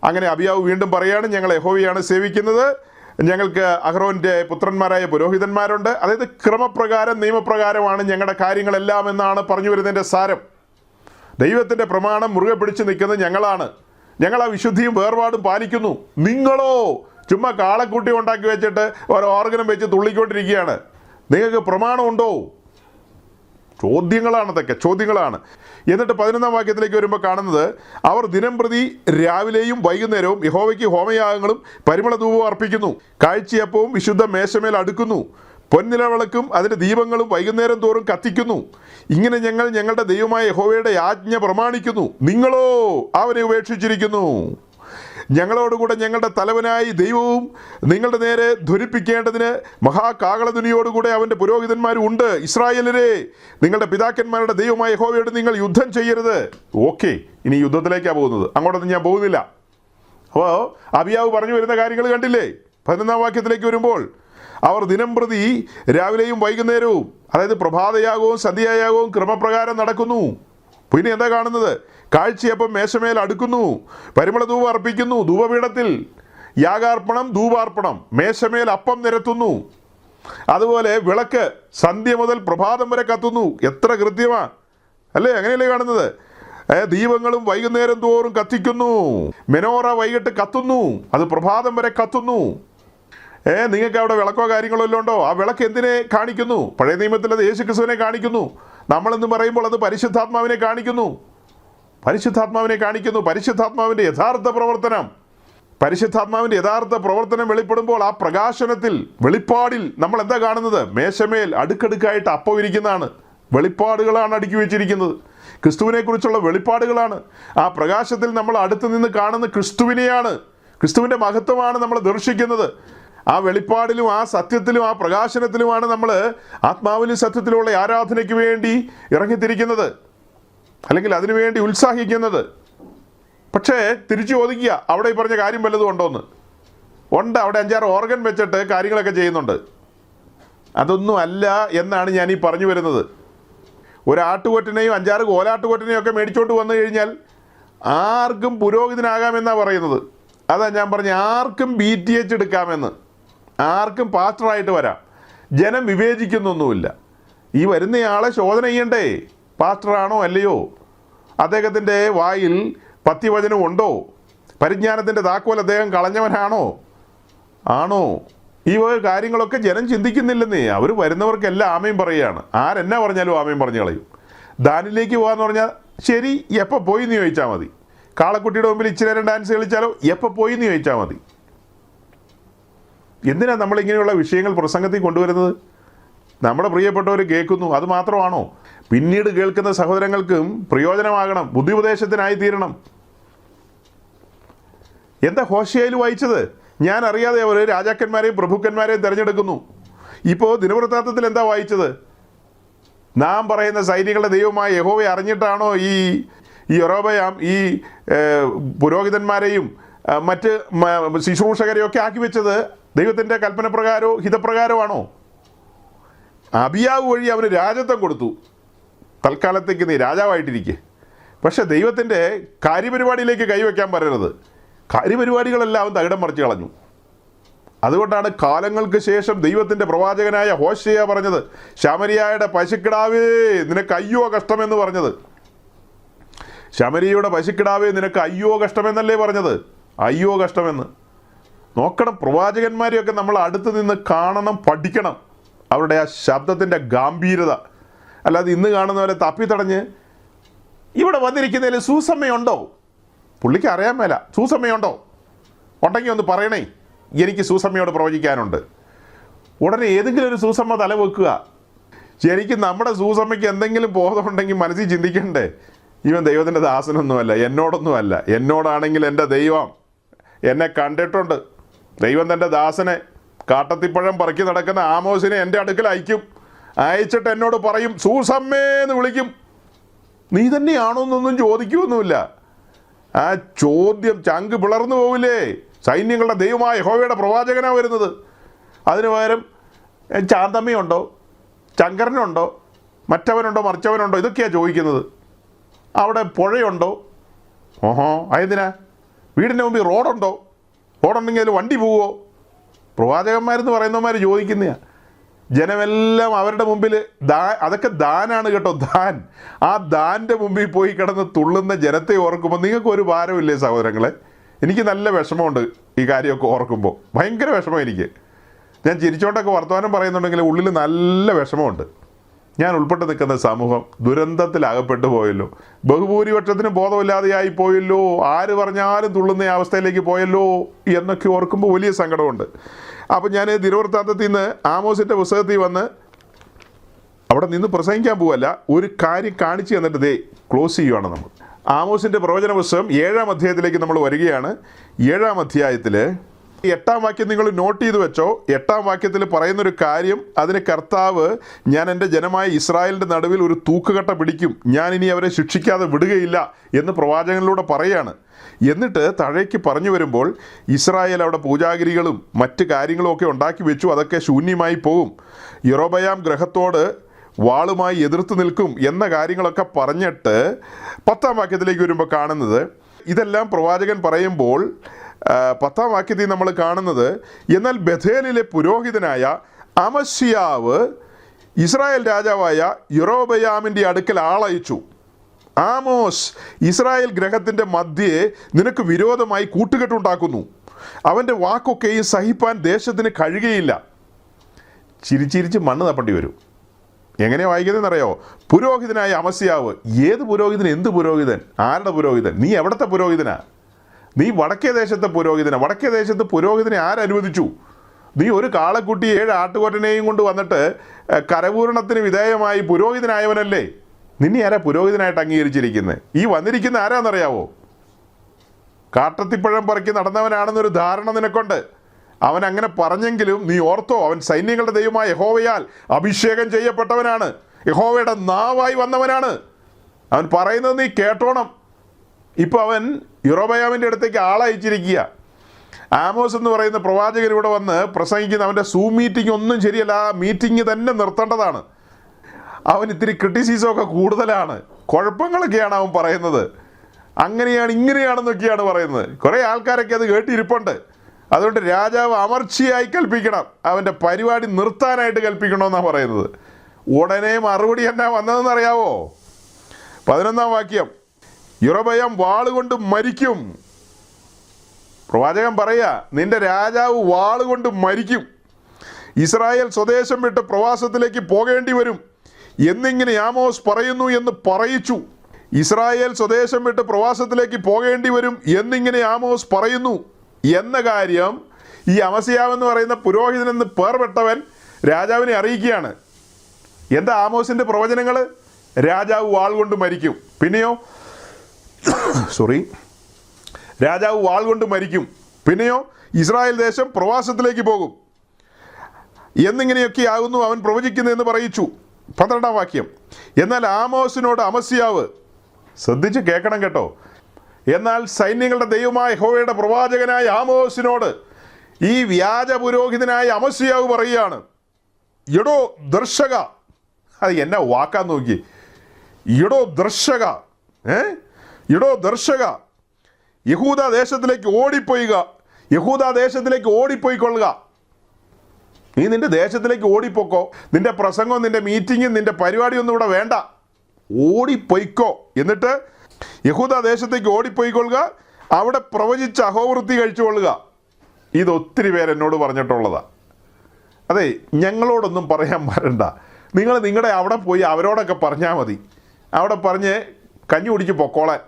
അങ്ങനെ അബിയാവ് വീണ്ടും പറയുകയാണ്, ഞങ്ങൾ യഹോവയാണ് സേവിക്കുന്നത്, ഞങ്ങൾക്ക് അഹ്റോൻ്റെ പുത്രന്മാരായ പുരോഹിതന്മാരുണ്ട്. അതായത് ക്രമപ്രകാരം നിയമപ്രകാരമാണ് ഞങ്ങളുടെ കാര്യങ്ങളെല്ലാം എന്നാണ് പറഞ്ഞു വരുന്നതിൻ്റെ സാരം. ദൈവത്തിൻ്റെ പ്രമാണം മുറുകെ പിടിച്ച് നിൽക്കുന്നത് ഞങ്ങളാണ്. ഞങ്ങൾ ആ വിശുദ്ധിയും വേർപാടും പാലിക്കുന്നു. നിങ്ങളോ ചുമ്മാ കാളക്കുട്ടി ഉണ്ടാക്കി വെച്ചിട്ട് ഒരു ഓർഗനം വെച്ച് തുള്ളിക്കൊണ്ടിരിക്കുകയാണ്. നിങ്ങൾക്ക് പ്രമാണമുണ്ടോ? ചോദ്യങ്ങളാണ്, അതൊക്കെ ചോദ്യങ്ങളാണ്. എന്നിട്ട് 11-ാം വാക്യത്തിലേക്ക് വരുമ്പോൾ കാണുന്നത്, അവർ ദിനംപ്രതി രാവിലെയും വൈകുന്നേരവും യഹോവയ്ക്ക് ഹോമയാഗങ്ങളും പരിമളധൂപവും അർപ്പിക്കുന്നു, കാഴ്ചയപ്പവും വിശുദ്ധ മേശമേൽ അടുക്കുന്നു, പൊൻനിലവിളക്കും അതിൻ്റെ ദീപങ്ങളും വൈകുന്നേരം തോറും കത്തിക്കുന്നു. ഇങ്ങനെ ഞങ്ങൾ ഞങ്ങളുടെ ദൈവമായ യഹോവയുടെ ആജ്ഞ പ്രമാണിക്കുന്നു. നിങ്ങളോ അവനെ ഉപേക്ഷിച്ചിരിക്കുന്നു. ഞങ്ങളോടുകൂടെ ഞങ്ങളുടെ തലവനായി ദൈവവും നിങ്ങളുടെ നേരെ ധ്വനിപ്പിക്കേണ്ടതിന് മഹാകാകളധ്വനിയോടുകൂടെ അവൻ്റെ പുരോഹിതന്മാരും ഉണ്ട്. ഇസ്രായേലരെ, നിങ്ങളുടെ പിതാക്കന്മാരുടെ ദൈവമായ യഹോവയോട് നിങ്ങൾ യുദ്ധം ചെയ്യരുത്. ഓക്കെ, ഇനി യുദ്ധത്തിലേക്കാണ് പോകുന്നത്. അങ്ങോട്ടൊന്നും ഞാൻ പോകുന്നില്ല. അപ്പോൾ അബിയാവ് പറഞ്ഞു വരുന്ന കാര്യങ്ങൾ കണ്ടില്ലേ? 11-ാം വാക്യത്തിലേക്ക് വരുമ്പോൾ, അവർ ദിനംപ്രതി രാവിലെയും വൈകുന്നേരവും, അതായത് പ്രഭാതയാഗവും സന്ധ്യായാഗവും ക്രമപ്രകാരം നടക്കുന്നു. പിന്നെ എന്താ കാണുന്നത്? കാഴ്ചയപ്പം മേശമേൽ അടുക്കുന്നു, പരിമളധൂപം അർപ്പിക്കുന്നു, ധൂപപീഠത്തിൽ യാഗാർപ്പണം ധൂപാർപ്പണം, മേശമേൽ അപ്പം നിരത്തുന്നു. അതുപോലെ വിളക്ക് സന്ധ്യ മുതൽ പ്രഭാതം വരെ കത്തുന്നു. എത്ര കൃത്യമാ അല്ലേ? അങ്ങനെയല്ലേ കാണുന്നത്? ദീപങ്ങളും വൈകുന്നേരം തോറും കത്തിക്കുന്നു. മെനോറ വൈകിട്ട് കത്തുന്നു, അത് പ്രഭാതം വരെ കത്തുന്നു. നിങ്ങൾക്ക് അവിടെ വിളക്കോ കാര്യങ്ങളോ എല്ലാം ഉണ്ടോ? ആ വിളക്ക് എന്തിനെ കാണിക്കുന്നു? പഴയ നിയമത്തിൽ അത് യേശുക്രിസ്തുവിനെ കാണിക്കുന്നു. നമ്മളെന്ന് പറയുമ്പോൾ അത് പരിശുദ്ധാത്മാവിനെ കാണിക്കുന്നു. പരിശുദ്ധാത്മാവിനെ കാണിക്കുന്നു. പരിശുദ്ധാത്മാവിൻ്റെ യഥാർത്ഥ പ്രവർത്തനം, പരിശുദ്ധാത്മാവിൻ്റെ യഥാർത്ഥ പ്രവർത്തനം വെളിപ്പെടുമ്പോൾ ആ പ്രകാശനത്തിൽ, വെളിപ്പാടിൽ നമ്മൾ എന്താ കാണുന്നത്? മേശമേൽ അടുക്കടുക്കായിട്ട് അപ്പം ഇരിക്കുന്നതാണ്. വെളിപ്പാടുകളാണ് അടുക്കി വെച്ചിരിക്കുന്നത്. ക്രിസ്തുവിനെക്കുറിച്ചുള്ള വെളിപ്പാടുകളാണ്. ആ പ്രകാശത്തിൽ നമ്മൾ അടുത്ത് നിന്ന് കാണുന്ന ക്രിസ്തുവിനെയാണ്, ക്രിസ്തുവിൻ്റെ മഹത്വമാണ് നമ്മൾ ദർശിക്കുന്നത്. ആ വെളിപ്പാടിലും ആ സത്യത്തിലും ആ പ്രകാശനത്തിലുമാണ് നമ്മൾ ആത്മാവിലും സത്യത്തിലുള്ള ആരാധനയ്ക്ക് വേണ്ടി ഇറങ്ങിത്തിരിക്കുന്നത്, അല്ലെങ്കിൽ അതിനുവേണ്ടി ഉത്സാഹിക്കുന്നത്. പക്ഷേ തിരിച്ചു ചോദിക്കുക, അവിടെ ഈ പറഞ്ഞ കാര്യം വല്ലതും ഉണ്ടോയെന്ന്. ഉണ്ട്, അവിടെ 5-6 ഓർഗൻ വെച്ചിട്ട് കാര്യങ്ങളൊക്കെ ചെയ്യുന്നുണ്ട്. അതൊന്നും അല്ല എന്നാണ് ഞാൻ ഈ പറഞ്ഞു വരുന്നത്. ഒരു ആട്ടുകൊറ്റനെയും 5-6 കോലാട്ടുകൊറ്റനെയും ഒക്കെ മേടിച്ചോണ്ട് വന്നു കഴിഞ്ഞാൽ ആർക്കും പുരോഹിതനാകാമെന്നാണ് പറയുന്നത്. അതാ ഞാൻ പറഞ്ഞ, ആർക്കും BTH എടുക്കാമെന്ന്, ആർക്കും പാസ്റ്ററായിട്ട് വരാം. ജനം വിവേചിക്കുന്നൊന്നുമില്ല. ഈ വരുന്നയാളെ ശോധന ചെയ്യണ്ടേ? പാസ്റ്ററാണോ അല്ലയോ? അദ്ദേഹത്തിൻ്റെ വായിൽ പത്യവചനം ഉണ്ടോ? പരിജ്ഞാനത്തിൻ്റെ താക്കോൽ അദ്ദേഹം കളഞ്ഞവനാണോ? ആണോ? ഈ വക കാര്യങ്ങളൊക്കെ ജനം ചിന്തിക്കുന്നില്ലെന്നേ. അവർ വരുന്നവർക്കെല്ലാം ആമയും പറയുകയാണ്. ആരെന്നാ പറഞ്ഞാലും ആമയും പറഞ്ഞു കളയും. ദാനിലേക്ക് പോകാമെന്ന് പറഞ്ഞാൽ ശരി, എപ്പോൾ പോയി എന്ന് ചോദിച്ചാൽ മതി. കാളക്കുട്ടിയുടെ മുമ്പിൽ ഇച്ചിരി നേരം ഡാൻസ് കളിച്ചാലോ എപ്പോൾ പോയി എന്ന് ചോദിച്ചാൽ മതി. എന്തിനാണ് നമ്മളിങ്ങനെയുള്ള വിഷയങ്ങൾ പ്രസംഗത്തിൽ കൊണ്ടുവരുന്നത്? നമ്മുടെ പ്രിയപ്പെട്ടവർ കേൾക്കുന്നു, അത് മാത്രമാണോ? പിന്നീട് കേൾക്കുന്ന സഹോദരങ്ങൾക്കും പ്രയോജനമാകണം, ബുദ്ധിപദേശത്തിനായി തീരണം. എന്താ ഹോശേയയിൽ വായിച്ചത്? ഞാൻ അറിയാതെ അവർ രാജാക്കന്മാരെയും പ്രഭുക്കന്മാരെയും തിരഞ്ഞെടുക്കുന്നു. ഇപ്പോൾ ദിനവൃത്താന്തത്തിൽ എന്താ വായിച്ചത്? നാം പറയുന്ന സൈനികളുടെ ദൈവമായ യഹോവയെ അറിഞ്ഞിട്ടാണോ ഈ യൊരോബയാം ഈ പുരോഹിതന്മാരെയും മറ്റ് ശുശ്രൂഷകരെയൊക്കെ ആക്കി വെച്ചത്? ദൈവത്തിൻ്റെ കൽപ്പനപ്രകാരമോ ഹിതപ്രകാരമാണോ? അബിയാവ് വഴി അവന് രാജത്വം കൊടുത്തു. തൽക്കാലത്തേക്ക് നീ രാജാവായിട്ടിരിക്കെ. പക്ഷെ ദൈവത്തിൻ്റെ കാര്യപരിപാടിയിലേക്ക് കൈവയ്ക്കാൻ പറയരുത്. കാര്യപരിപാടികളെല്ലാം അവൻ തകിടം മറിച്ച് കളഞ്ഞു. അതുകൊണ്ടാണ് കാലങ്ങൾക്ക് ശേഷം ദൈവത്തിൻ്റെ പ്രവാചകനായ ഹോശേയ പറഞ്ഞത്, ശമരിയായുടെ പശുക്കിടാവേ നിനക്ക് അയ്യോ കഷ്ടമെന്ന് പറഞ്ഞത്. ശമരിയയുടെ പശുക്കിടാവേ നിനക്ക് അയ്യോ കഷ്ടമെന്നല്ലേ പറഞ്ഞത്? അയ്യോ കഷ്ടമെന്ന്. നോക്കണം, പ്രവാചകന്മാരെയൊക്കെ നമ്മൾ അടുത്ത് നിന്ന് കാണണം, പഠിക്കണം. അവരുടെ ആ ശബ്ദത്തിൻ്റെ ഗാംഭീര്യത. അല്ലാതെ ഇന്ന് കാണുന്ന പോലെ തപ്പിത്തടഞ്ഞ് ഇവിടെ വന്നിരിക്കുന്നതിൽ സുസമയമുണ്ടോ? പുള്ളിക്ക് അറിയാൻ മേല. സുസമയമുണ്ടോ? ഉണ്ടെങ്കിൽ ഒന്ന് പറയണേ, എനിക്ക് സുസമയോട് പ്രവചിക്കാനുണ്ട്. ഉടനെ ഏതെങ്കിലും ഒരു സൂസമ്മ തല വെക്കുക. ശരിക്കും നമ്മുടെ സൂസമ്മയ്ക്ക് എന്തെങ്കിലും ബോധമുണ്ടെങ്കിൽ മനസ്സിൽ ചിന്തിക്കണ്ടേ, ഇവൻ ദൈവത്തിൻ്റെ ദാസനൊന്നുമല്ല, എന്നോടൊന്നുമല്ല. എന്നോടാണെങ്കിൽ എൻ്റെ ദൈവം എന്നെ കണ്ടിട്ടുണ്ട്. ദൈവം തൻ്റെ ദാസനെ കാട്ടത്തിപ്പഴം പറക്കി നടക്കുന്ന ആമോസിനെ എൻ്റെ അടുക്കൽ അയക്കും. അയച്ചിട്ട് എന്നോട് പറയും, സൂസമ്മേന്ന് വിളിക്കും. നീ തന്നെയാണോ എന്നൊന്നും ചോദിക്കുമൊന്നുമില്ല. ആ ചോദ്യം ചങ്ക് പിളർന്നു പോവില്ലേ? സൈന്യങ്ങളുടെ ദൈവമായ യഹോവയുടെ പ്രവാചകനാണ് വരുന്നത്. അതിന് പകരം ചാന്തമ്മയുണ്ടോ, ചങ്കരനുണ്ടോ, മറ്റവനുണ്ടോ, മറിച്ചവനുണ്ടോ, ഇതൊക്കെയാണ് ചോദിക്കുന്നത്. അവിടെ പുഴയുണ്ടോ? ഓഹോ, അതെന്തിനാ? വീടിൻ്റെ മുമ്പിൽ റോഡുണ്ടോ? റോഡുണ്ടെങ്കിൽ അതിൽ വണ്ടി പോവുമോ? പ്രവാചകന്മാരെന്ന് പറയുന്നവന്മാർ ചോദിക്കുന്നതാണ്. ജനമെല്ലാം അവരുടെ മുമ്പിൽ അതൊക്കെ ദാനാണ് കേട്ടോ, ദാൻ. ആ ദാൻ്റെ മുമ്പിൽ പോയി കിടന്ന് തുള്ളുന്ന ജനത്തെ ഓർക്കുമ്പോൾ നിങ്ങൾക്ക് ഒരു ഭാരമില്ലേ സഹോദരങ്ങളെ? എനിക്ക് നല്ല വിഷമമുണ്ട് ഈ കാര്യമൊക്കെ ഓർക്കുമ്പോൾ, ഭയങ്കര വിഷമം എനിക്ക്. ഞാൻ ചിരിച്ചോണ്ടൊക്കെ വർത്തമാനം പറയുന്നുണ്ടെങ്കിൽ ഉള്ളിൽ നല്ല വിഷമമുണ്ട്. ഞാൻ ഉൾപ്പെട്ട് നിൽക്കുന്ന സമൂഹം ദുരന്തത്തിലകപ്പെട്ടു പോയല്ലോ, ബഹുഭൂരിപക്ഷത്തിന് ബോധമില്ലാതെയായി പോയല്ലോ, ആര് പറഞ്ഞാലും തുള്ളുന്ന അവസ്ഥയിലേക്ക് പോയല്ലോ എന്നൊക്കെ ഓർക്കുമ്പോൾ വലിയ സങ്കടമുണ്ട്. അപ്പം ഞാൻ ദിനവൃത്താന്തത്തിൽ നിന്ന് ആമോസിൻ്റെ പുസ്തകത്തിൽ വന്ന് അവിടെ നിന്ന് പ്രസംഗിക്കാൻ പോവല്ല, ഒരു കാര്യം കാണിച്ചു തന്നിട്ട് ദേ ക്ലോസ് ചെയ്യുവാണ് നമ്മൾ. ആമോസിൻ്റെ പ്രവചന പുസ്തകം 7-ാം അധ്യായത്തിലേക്ക് നമ്മൾ വരികയാണ്. 7-ാം അധ്യായത്തിൽ 8-ാം വാക്യം നിങ്ങൾ നോട്ട് ചെയ്ത് വെച്ചോ. 8-ാം വാക്യത്തിൽ പറയുന്നൊരു കാര്യം, അതിന് കർത്താവ് ഞാൻ എൻ്റെ ജനമായ ഇസ്രായേലിൻ്റെ നടുവിൽ ഒരു തൂക്കുകട്ട പിടിക്കും, ഞാൻ ഇനി അവരെ ശിക്ഷിക്കാതെ വിടുകയില്ല എന്ന് പ്രവാചകനിലൂടെ പറയുകയാണ്. എന്നിട്ട് താഴേക്ക് പറഞ്ഞു വരുമ്പോൾ ഇസ്രായേൽ അവിടെ പൂജാഗിരികളും മറ്റ് കാര്യങ്ങളും ഒക്കെ ഉണ്ടാക്കി വെച്ചു, അതൊക്കെ ശൂന്യമായി പോകും, യൊരോബയാം ഗ്രഹത്തോട് വാളുമായി എതിർത്ത് നിൽക്കും എന്ന കാര്യങ്ങളൊക്കെ പറഞ്ഞിട്ട് 10-ാം വാക്യത്തിലേക്ക് വരുമ്പോൾ കാണുന്നത്, ഇതെല്ലാം പ്രവാചകൻ പറയുമ്പോൾ 10-ാം വാക്യത്തിൽ നമ്മൾ കാണുന്നത്, എന്നാൽ ബഥേലിലെ പുരോഹിതനായ അമസ്യാവ് ഇസ്രായേൽ രാജാവായ യൊരോബയാമിൻ്റെ അടുക്കൽ ആളയച്ചു. ആമോസ്, ഇസ്രായേൽ ഗ്രഹത്തിൻ്റെ മധ്യേ നിനക്ക് വിരോധമായി കൂട്ടുകെട്ടുണ്ടാക്കുന്നു, അവൻ്റെ വാക്കൊക്കെയും സഹിപ്പാൻ ദേശത്തിന് കഴിയുകയില്ല. ചിരിച്ചിരിച്ച് മണ്ണ് തപ്പേണ്ടി വരും. എങ്ങനെയാണ് വായിക്കുന്നതെന്നറിയോ? പുരോഹിതനായ അമസ്യാവ്. ഏത് പുരോഹിതൻ? എന്ത് പുരോഹിതൻ? ആരുടെ പുരോഹിതൻ? നീ എവിടത്തെ പുരോഹിതനാ? നീ വടക്കേ ദേശത്തെ പുരോഹിതനാ. വടക്കേ ദേശത്ത് പുരോഹിതനെ ആരനുവദിച്ചു? നീ ഒരു കാളക്കുട്ടി 7 ആട്ടുകൊറ്റനെയും കൊണ്ട് വന്നിട്ട് കരപൂരണത്തിന് വിധേയമായി പുരോഹിതനായവനല്ലേ? നിന്നെ ആരാ പുരോഹിതനായിട്ട് അംഗീകരിച്ചിരിക്കുന്നത്? ഈ വന്നിരിക്കുന്ന ആരാന്നറിയാവോ? കാട്ടത്തിപ്പഴം പറക്കി നടന്നവനാണെന്നൊരു ധാരണ നിനക്കുണ്ട്. അവൻ അങ്ങനെ പറഞ്ഞെങ്കിലും നീ ഓർത്തോ, അവൻ സൈന്യങ്ങളുടെ ദൈവമായ യഹോവയാൽ അഭിഷേകം ചെയ്യപ്പെട്ടവനാണ്, യഹോവയുടെ നാവായി വന്നവനാണ്. അവൻ പറയുന്നത് നീ കേട്ടോണം. ഇപ്പോൾ അവൻ യൊരോബയാമിൻ്റെ അടുത്തേക്ക് ആളയച്ചിരിക്കുക. ആമോസ് എന്ന് പറയുന്ന പ്രവാചകൻ ഇവിടെ വന്ന് പ്രസംഗിക്കുന്ന അവൻ്റെ സൂം മീറ്റിംഗ് ഒന്നും ശരിയല്ല, ആ മീറ്റിംഗ് തന്നെ നിർത്തേണ്ടതാണ്. അവൻ ഇത്തിരി ക്രിറ്റിസിസമൊക്കെ കൂടുതലാണ്, കുഴപ്പങ്ങളൊക്കെയാണ് അവൻ പറയുന്നത്. അങ്ങനെയാണ് ഇങ്ങനെയാണെന്നൊക്കെയാണ് പറയുന്നത്. കുറേ ആൾക്കാരൊക്കെ അത് കേട്ടിരിപ്പുണ്ട്. അതുകൊണ്ട് രാജാവ് അമർച്ചയായി കൽപ്പിക്കണം, അവൻ്റെ പരിപാടി നിർത്താനായിട്ട് കൽപ്പിക്കണമെന്നാണ് പറയുന്നത്. ഉടനെ മറുപടി എന്നാ വന്നതെന്നറിയാവോ? 11-ാം വാക്യം, യൊരോബയാം വാളുകൊണ്ട് മരിക്കും. പ്രവാചകൻ പറയാ, നിന്റെ രാജാവ് വാളുകൊണ്ട് മരിക്കും, ഇസ്രായേൽ സ്വദേശം വിട്ട് പ്രവാസത്തിലേക്ക് പോകേണ്ടി വരും എന്നിങ്ങനെ ആമോസ് പറയുന്നു എന്ന് പറയിച്ചു. ഇസ്രായേൽ സ്വദേശം വിട്ട് പ്രവാസത്തിലേക്ക് പോകേണ്ടി വരും എന്നിങ്ങനെ ആമോസ് പറയുന്നു എന്ന കാര്യം ഈ അമസ്യാവെന്ന് പറയുന്ന പുരോഹിതനെന്ന് പേർപ്പെട്ടവൻ രാജാവിനെ അറിയിക്കുകയാണ്. എന്താ ആമോസിൻ്റെ പ്രവചനങ്ങൾ? രാജാവ് വാൾ കൊണ്ട് മരിക്കും, പിന്നെയോ രാജാവ് വാൾ കൊണ്ട് മരിക്കും, പിന്നെയോ ഇസ്രായേൽ ദേശം പ്രവാസത്തിലേക്ക് പോകും എന്നിങ്ങനെയൊക്കെ ആകുന്നു അവൻ പ്രവചിക്കുന്നതെന്ന് പറയിച്ചു. 12-ാം വാക്യം, എന്നാൽ ആമോസിനോട് അമസ്യാവ്, ശ്രദ്ധിച്ച് കേൾക്കണം കേട്ടോ, എന്നാൽ സൈന്യങ്ങളുടെ ദൈവമായ യഹോവയുടെ പ്രവാചകനായ ആമോസിനോട് ഈ വ്യാജ പുരോഹിതനായ അമസ്യാവ് പറയുകയാണ്, എടോ ദർശക, അത് എന്നാ വാക്കാൻ നോക്കി, എടോ ദർശക, എടോ ദർശക, യഹൂദ ദേശത്തിലേക്ക് ഓടിപ്പോയിക്കൊള്ളുക. നീ നിന്റെ ദേശത്തിലേക്ക് ഓടിപ്പോക്കോ, നിന്റെ പ്രസംഗവും നിന്റെ മീറ്റിങ്ങും നിന്റെ പരിപാടിയൊന്നും ഇവിടെ വേണ്ട, ഓടിപ്പോയിക്കോ. എന്നിട്ട് യഹൂദ ദേശത്തേക്ക് ഓടിപ്പോയിക്കൊള്ളുക, അവിടെ പ്രവചിച്ച് അഹോവൃത്തി കഴിച്ചുകൊള്ളുക. ഇതൊത്തിരി പേരെന്നോട് പറഞ്ഞിട്ടുള്ളതാണ്. അതെ, ഞങ്ങളോടൊന്നും പറയാൻ വരണ്ട, നിങ്ങൾ നിങ്ങളുടെ അവിടെ പോയി അവരോടൊക്കെ പറഞ്ഞാൽ മതി, അവിടെ പറഞ്ഞ് കഞ്ഞി കുടിച്ച് പൊക്കോളാൻ.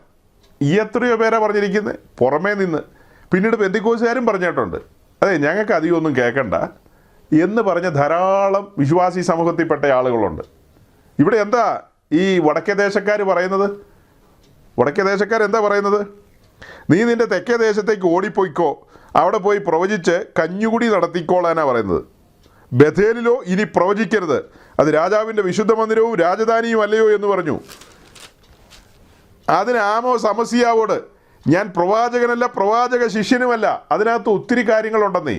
എത്രയോ പേരാ പറഞ്ഞിരിക്കുന്നത് പുറമേ നിന്ന്. പിന്നീട് പെന്തിക്കോസുകാരും പറഞ്ഞിട്ടുണ്ട്, അതെ ഞങ്ങൾക്ക് അധികമൊന്നും കേൾക്കണ്ട എന്ന് പറഞ്ഞ ധാരാളം വിശ്വാസി സമൂഹത്തിൽപ്പെട്ട ആളുകളുണ്ട്. ഇവിടെ എന്താ ഈ വടക്കേ ദേശക്കാർ പറയുന്നത്? വടക്കേ ദേശക്കാരെന്താ പറയുന്നത്? നീ നിൻ്റെ തെക്കേ ദേശത്തേക്ക് ഓടിപ്പോയിക്കോ, അവിടെ പോയി പ്രവചിച്ച് കഞ്ഞുകുടി നടത്തിക്കോളാനാണ് പറയുന്നത്. ബഥേലിലോ ഇനി പ്രവചിക്കരുത്, അത് രാജാവിൻ്റെ വിശുദ്ധ മന്ദിരവും രാജധാനിയും അല്ലയോ എന്ന് പറഞ്ഞു. അതിന് ആമോസ് അമസ്യാവോട്, ഞാൻ പ്രവാചകനല്ല, പ്രവാചക ശിഷ്യനുമല്ല, അതിനകത്ത് ഒത്തിരി കാര്യങ്ങളുണ്ടെന്നേ,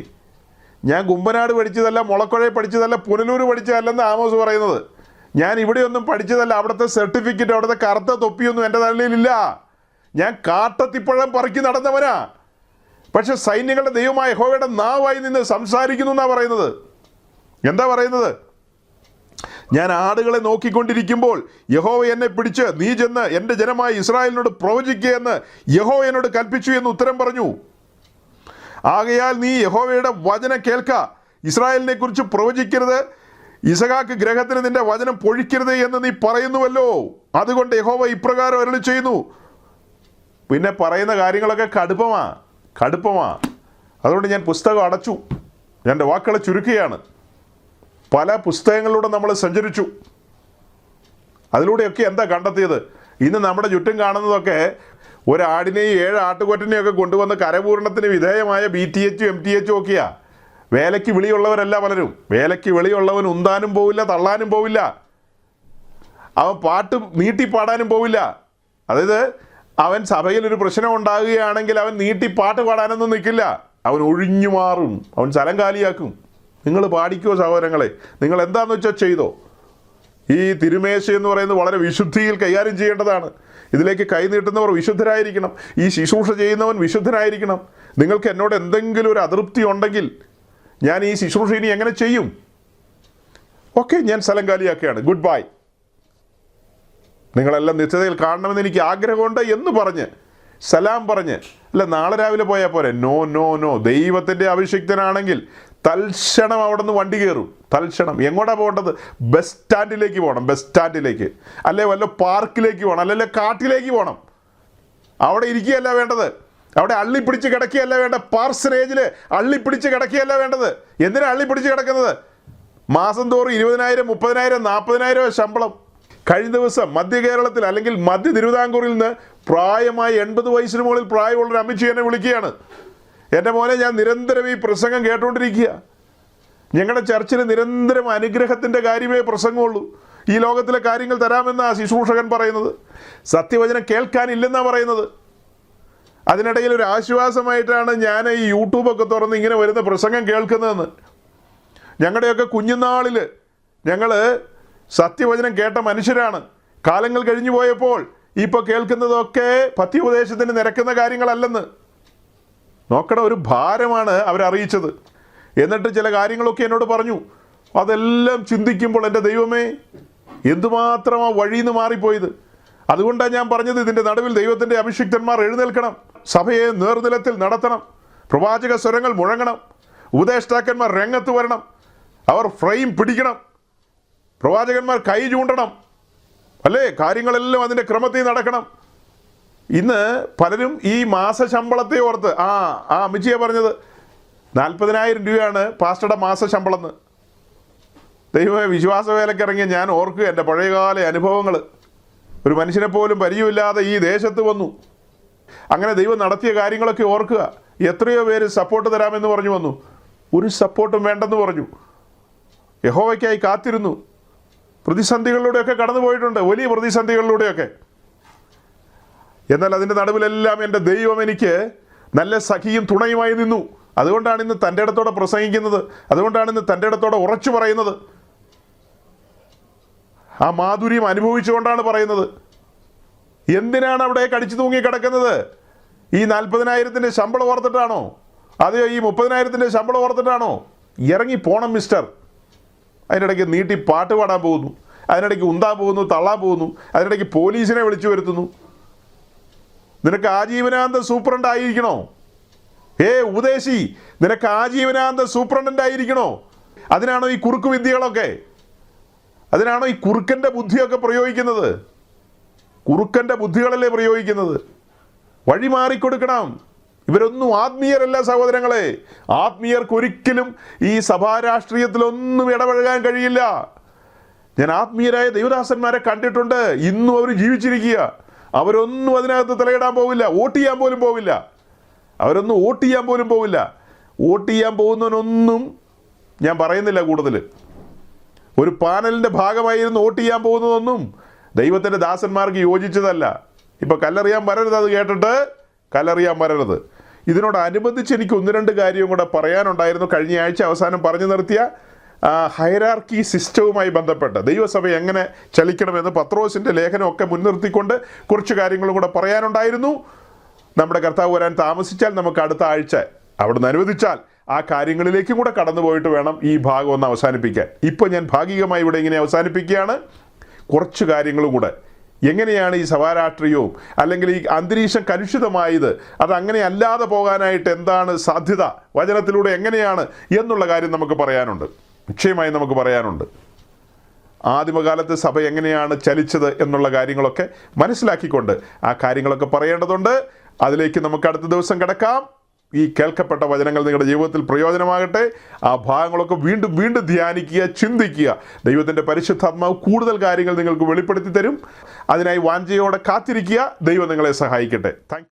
ഞാൻ കുമ്പനാട് പഠിച്ചതല്ല, മുളക്കുഴയിൽ പഠിച്ചതല്ല, പുനലൂർ പഠിച്ചതല്ലെന്ന് ആമോസ് പറയുന്നത്. ഞാൻ ഇവിടെയൊന്നും പഠിച്ചതല്ല, അവിടുത്തെ സർട്ടിഫിക്കറ്റ്, അവിടുത്തെ കറുത്ത തൊപ്പിയൊന്നും എൻ്റെ തലയിലില്ല, ഞാൻ കാട്ടത്തിപ്പഴം പറക്കി നടന്നവനാ, പക്ഷെ സൈന്യങ്ങളുടെ ദൈവമായ യഹോവയുടെ നാവായി നിന്ന് സംസാരിക്കുന്നു എന്നാണ് പറയുന്നത്. എന്താ പറയുന്നത്? ഞാൻ ആടുകളെ നോക്കിക്കൊണ്ടിരിക്കുമ്പോൾ യഹോവ എന്നെ പിടിച്ച് നീ ചെന്ന് എൻ്റെ ജനമായ ഇസ്രായേലിനോട് പ്രവചിക്കുക എന്ന് യഹോവ എന്നോട് കൽപ്പിച്ചു എന്ന് ഉത്തരം പറഞ്ഞു. ആകയാൽ നീ യഹോവയുടെ വചനം കേൾക്ക, ഇസ്രായേലിനെ കുറിച്ച് പ്രവചിക്കരുത്, ഇസഹാക്ക് ഗ്രഹത്തിന് നിന്റെ വചനം പൊഴിക്കരുത് എന്ന് നീ പറയുന്നുവല്ലോ. അതുകൊണ്ട് യഹോവ ഇപ്രകാരം അരുളി ചെയ്യുന്നു. പിന്നെ പറയുന്ന കാര്യങ്ങളൊക്കെ കടുപ്പമാ. അതുകൊണ്ട് ഞാൻ പുസ്തകം അടച്ചു. ഞാൻ എൻ്റെ വാക്കുകളെ ചുരുക്കുകയാണ്. പല പുസ്തകങ്ങളിലൂടെ നമ്മൾ സഞ്ചരിച്ചു. അതിലൂടെയൊക്കെ എന്താ കണ്ടെത്തിയത്? ഇന്ന് നമ്മുടെ ചുറ്റും കാണുന്നതൊക്കെ ഒരാടിനെയും 7 ആട്ടുകൊറ്റനെയും ഒക്കെ കൊണ്ടുവന്ന് കരപൂരണത്തിന് വിധേയമായ BTH MTH ഒക്കെയാ. വേലയ്ക്ക് വിളിയുള്ളവരല്ല പലരും. വേലയ്ക്ക് വിളിയുള്ളവൻ ഉന്താനും പോവില്ല, തള്ളാനും പോവില്ല, അവൻ പാട്ട് നീട്ടി പാടാനും പോവില്ല. അതായത് അവൻ സഭയിൽ ഒരു പ്രശ്നം ഉണ്ടാകുകയാണെങ്കിൽ അവൻ നീട്ടി പാട്ട് പാടാനൊന്നും നിൽക്കില്ല. അവൻ ഒഴിഞ്ഞു മാറും, അവൻ സ്ഥലം കാലിയാക്കും. നിങ്ങൾ പാടിക്കോ സഹോദരങ്ങളെ, നിങ്ങൾ എന്താണെന്ന് വെച്ചാൽ ചെയ്തോ. ഈ തിരുമേശ എന്ന് പറയുന്നത് വളരെ വിശുദ്ധിയിൽ കൈകാര്യം ചെയ്യേണ്ടതാണ്. ഇതിലേക്ക് കൈ നീട്ടുന്നവർ വിശുദ്ധരായിരിക്കണം. ഈ ശുശ്രൂഷ ചെയ്യുന്നവൻ വിശുദ്ധനായിരിക്കണം. നിങ്ങൾക്ക് എന്നോട് എന്തെങ്കിലും ഒരു അതൃപ്തി ഉണ്ടെങ്കിൽ ഞാൻ ഈ ശുശ്രൂഷ ഇനി എങ്ങനെ ചെയ്യും? ഓക്കെ, ഞാൻ സ്ഥലം കാലിയാക്കുകയാണ്, ഗുഡ് ബൈ. നിങ്ങളെല്ലാം നിത്യതയിൽ കാണണമെന്ന് എനിക്ക് ആഗ്രഹമുണ്ട് എന്ന് പറഞ്ഞ് സലാം പറഞ്ഞ് അല്ല നാളെ രാവിലെ പോയാൽ പോരെ. നോ. ദൈവത്തിൻ്റെ അഭിഷിക്തനാണെങ്കിൽ തൽക്ഷണം അവിടെ നിന്ന് വണ്ടി കയറും. തൽക്ഷണം എങ്ങോട്ടാണ് പോകേണ്ടത്? ബസ് സ്റ്റാൻഡിലേക്ക് പോകണം. ബസ് സ്റ്റാൻഡിലേക്ക്, അല്ലെ വല്ല പാർക്കിലേക്ക് പോകണം, അല്ലെ കാട്ടിലേക്ക് പോകണം. അവിടെ ഇരിക്കുകയല്ല വേണ്ടത്, അവിടെ അള്ളിപ്പിടിച്ച് കിടക്കുകയല്ല വേണ്ട. പാർസനേജിൽ അള്ളിപ്പിടിച്ച് കിടക്കുകയല്ല വേണ്ടത്. എന്തിനാണ് അള്ളിപ്പിടിച്ച് കിടക്കുന്നത്? മാസം തോറും 20,000 30,000 40,000 ശമ്പളം. കഴിഞ്ഞ ദിവസം മധ്യ കേരളത്തിൽ അല്ലെങ്കിൽ മധ്യ തിരുവിതാംകൂറിൽ നിന്ന് പ്രായമായി 80 വയസ്സിന് മുകളിൽ പ്രായമുള്ളൊരു അമ്മച്ചി എന്നെ വിളിക്കുകയാണ്. എൻ്റെ മോനെ, ഞാൻ നിരന്തരം ഈ പ്രസംഗം കേട്ടുകൊണ്ടിരിക്കുക. ഞങ്ങളുടെ ചർച്ചിൽ നിരന്തരം അനുഗ്രഹത്തിൻ്റെ കാര്യമേ പ്രസംഗമുള്ളൂ. ഈ ലോകത്തിലെ കാര്യങ്ങൾ തരാമെന്നാണ് ശുശ്രൂഷകൻ പറയുന്നത്. സത്യവചനം കേൾക്കാനില്ലെന്നാണ് പറയുന്നത്. അതിനിടയിൽ ഒരു ആശ്വാസമായിട്ടാണ് ഞാൻ ഈ യൂട്യൂബൊക്കെ തുറന്ന് ഇങ്ങനെ വരുന്ന പ്രസംഗം കേൾക്കുന്നതെന്ന്. ഞങ്ങളുടെയൊക്കെ കുഞ്ഞുനാളിൽ ഞങ്ങൾ സത്യവചനം കേട്ട മനുഷ്യരാണ്. കാലങ്ങൾ കഴിഞ്ഞു പോയപ്പോൾ ഇപ്പോൾ കേൾക്കുന്നതൊക്കെ പഥ്യോപദേശത്തിന് നിരക്കുന്ന കാര്യങ്ങളല്ലെന്ന്. നോക്കണം, ഒരു ഭാരമാണ് അവരറിയിച്ചത്. എന്നിട്ട് ചില കാര്യങ്ങളൊക്കെ എന്നോട് പറഞ്ഞു. അതെല്ലാം ചിന്തിക്കുമ്പോൾ എൻ്റെ ദൈവമേ, എന്തുമാത്രം ആ വഴിയിൽ നിന്ന് മാറിപ്പോയത്. അതുകൊണ്ടാണ് ഞാൻ പറഞ്ഞത്, ഇതിൻ്റെ നടുവിൽ ദൈവത്തിൻ്റെ അഭിഷിക്തന്മാർ എഴുന്നേൽക്കണം, സഭയെ നേർനിലത്തിൽ നടത്തണം, പ്രവാചക സ്വരങ്ങൾ മുഴങ്ങണം, ഉപദേഷ്ടാക്കന്മാർ രംഗത്ത് വരണം, അവർ ഫ്രെയിം പിടിക്കണം, പ്രവാചകന്മാർ കൈ ചൂണ്ടണം, അല്ലേ? കാര്യങ്ങളെല്ലാം അതിൻ്റെ ക്രമത്തിൽ നടക്കണം. ഇന്ന് പലരും ഈ മാസശമ്പളത്തെ ഓർത്ത് ആ അമ്മച്ചിയെ പറഞ്ഞത് 40,000 രൂപയാണ് പാസ്റ്ററുടെ മാസശമ്പളം എന്ന്. ദൈവമേ, വിശ്വാസവേലയ്ക്ക് ഇറങ്ങിയ ഞാൻ ഓർക്കുക എൻ്റെ പഴയകാല അനുഭവങ്ങൾ. ഒരു മനുഷ്യനെ പോലും പരിചയമില്ലാതെ ഈ ദേശത്ത് വന്നു. അങ്ങനെ ദൈവം നടത്തിയ കാര്യങ്ങളൊക്കെ ഓർക്കുക. എത്രയോ പേര് സപ്പോർട്ട് തരാമെന്ന് പറഞ്ഞു വന്നു, ഒരു സപ്പോർട്ടും വേണ്ടെന്ന് പറഞ്ഞു. യഹോവയ്ക്കായി കാത്തിരുന്നു. പ്രതിസന്ധികളിലൂടെയൊക്കെ കടന്നു പോയിട്ടുണ്ട്, വലിയ പ്രതിസന്ധികളിലൂടെയൊക്കെ. എന്നാൽ അതിൻ്റെ നടുവിലെല്ലാം എൻ്റെ ദൈവം എനിക്ക് നല്ല സഖിയും തുണയുമായി നിന്നു. അതുകൊണ്ടാണ് ഇന്ന് തൻ്റെ ഇടത്തോടെ പ്രസംഗിക്കുന്നത്. അതുകൊണ്ടാണ് ഇന്ന് തൻ്റെ ഇടത്തോടെ ഉറച്ചു പറയുന്നത്. ആ മാധുര്യം അനുഭവിച്ചുകൊണ്ടാണ് പറയുന്നത്. എന്തിനാണ് അവിടെ കടിച്ചു തൂങ്ങി കിടക്കുന്നത്? ഈ 40,000 ശമ്പളം ഓർത്തിട്ടാണോ? അതെയോ ഈ 30,000 ശമ്പളം ഓർത്തിട്ടാണോ? ഇറങ്ങി പോണം മിസ്റ്റർ. അതിനിടയ്ക്ക് നീട്ടി പാട്ട് പാടാൻ പോകുന്നു, അതിനിടയ്ക്ക് ഉന്താൻ പോകുന്നു, തള്ളാൻ പോകുന്നു, അതിനിടയ്ക്ക് പോലീസിനെ വിളിച്ചു വരുത്തുന്നു. നിനക്ക് ആജീവനാന്ത സൂപ്രണ്ട് ആയിരിക്കണോ? ഉപദേശി, നിനക്ക് ആജീവനാന്ത സൂപ്രണ്ടൻ്റ് ആയിരിക്കണോ? അതിനാണോ ഈ കുറുക്ക് വിദ്യകളൊക്കെ? അതിനാണോ ഈ കുറുക്കൻ്റെ ബുദ്ധിയൊക്കെ പ്രയോഗിക്കുന്നത്? കുറുക്കൻ്റെ ബുദ്ധികളല്ലേ പ്രയോഗിക്കുന്നത്? വഴി മാറിക്കൊടുക്കണം. ഇവരൊന്നും ആത്മീയരല്ല സഹോദരങ്ങളെ. ആത്മീയർക്കൊരിക്കലും ഈ സഭാരാഷ്ട്രീയത്തിലൊന്നും ഇടപഴകാൻ കഴിയില്ല. ഞാൻ ആത്മീയരായ ദൈവദാസന്മാരെ കണ്ടിട്ടുണ്ട്. ഇന്നും അവർ ജീവിച്ചിരിക്കുക. അവരൊന്നും അതിനകത്ത് തലയിടാൻ പോവില്ല. വോട്ട് ചെയ്യാൻ പോലും പോവില്ല. അവരൊന്നും വോട്ട് ചെയ്യാൻ പോലും പോവില്ല. വോട്ട് ചെയ്യാൻ പോകുന്നവനൊന്നും ഞാൻ പറയുന്നില്ല കൂടുതൽ. ഒരു പാനലിൻ്റെ ഭാഗമായിരുന്നു വോട്ട് ചെയ്യാൻ പോകുന്നതൊന്നും ദൈവത്തിൻ്റെ ദാസന്മാർക്ക് യോജിച്ചതല്ല. ഇപ്പം കല്ലെറിയാൻ വരരുത്, അത് കേട്ടിട്ട് കല്ലെറിയാൻ വരരുത്. ഇതിനോടനുബന്ധിച്ച് എനിക്ക് 1-2 കാര്യം കൂടെ പറയാനുണ്ടായിരുന്നു. കഴിഞ്ഞ ആഴ്ച അവസാനം പറഞ്ഞു നിർത്തിയ ഹൈറാർക്കി സിസ്റ്റവുമായി ബന്ധപ്പെട്ട് ദൈവസഭ എങ്ങനെ ചലിക്കണമെന്ന് പത്രോസിൻ്റെ ലേഖനമൊക്കെ മുൻനിർത്തിക്കൊണ്ട് കുറച്ച് കാര്യങ്ങളും കൂടെ പറയാനുണ്ടായിരുന്നു. നമ്മുടെ കർത്താവ് വരാൻ താമസിച്ചാൽ നമുക്ക് അടുത്ത ആഴ്ച അവിടുന്ന് അനുവദിച്ചാൽ ആ കാര്യങ്ങളിലേക്കും കൂടെ കടന്നു പോയിട്ട് വേണം ഈ ഭാഗം ഒന്ന് അവസാനിപ്പിക്കാൻ. ഇപ്പോൾ ഞാൻ ഭാഗികമായി ഇവിടെ ഇങ്ങനെ അവസാനിപ്പിക്കുകയാണ്. കുറച്ച് കാര്യങ്ങളും കൂടെ, എങ്ങനെയാണ് ഈ സഭാരാഷ്ട്രീയവും അല്ലെങ്കിൽ ഈ അന്തരീക്ഷം കലുഷിതമായത്, അത് അങ്ങനെ അല്ലാതെ പോകാനായിട്ട് എന്താണ് സാധ്യത, വചനത്തിലൂടെ എങ്ങനെയാണ് എന്നുള്ള കാര്യം നമുക്ക് പറയാനുണ്ട്, നിശ്ചയമായി നമുക്ക് പറയാനുണ്ട്. ആദിമകാലത്ത് സഭ എങ്ങനെയാണ് ചലിച്ചത് എന്നുള്ള കാര്യങ്ങളൊക്കെ മനസ്സിലാക്കിക്കൊണ്ട് ആ കാര്യങ്ങളൊക്കെ പറയേണ്ടതുണ്ട്. അതിലേക്ക് നമുക്ക് അടുത്ത ദിവസം കിടക്കാം. ഈ കേൾക്കപ്പെട്ട വചനങ്ങൾ നിങ്ങളുടെ ജീവിതത്തിൽ പ്രയോജനമാകട്ടെ. ആ ഭാഗങ്ങളൊക്കെ വീണ്ടും വീണ്ടും ധ്യാനിക്കുക, ചിന്തിക്കുക. ദൈവത്തിൻ്റെ പരിശുദ്ധാത്മാവ് കൂടുതൽ കാര്യങ്ങൾ നിങ്ങൾക്ക് വെളിപ്പെടുത്തി തരും. അതിനായി വാഞ്ചയോടെ കാത്തിരിക്കുക. ദൈവം നിങ്ങളെ സഹായിക്കട്ടെ. താങ്ക്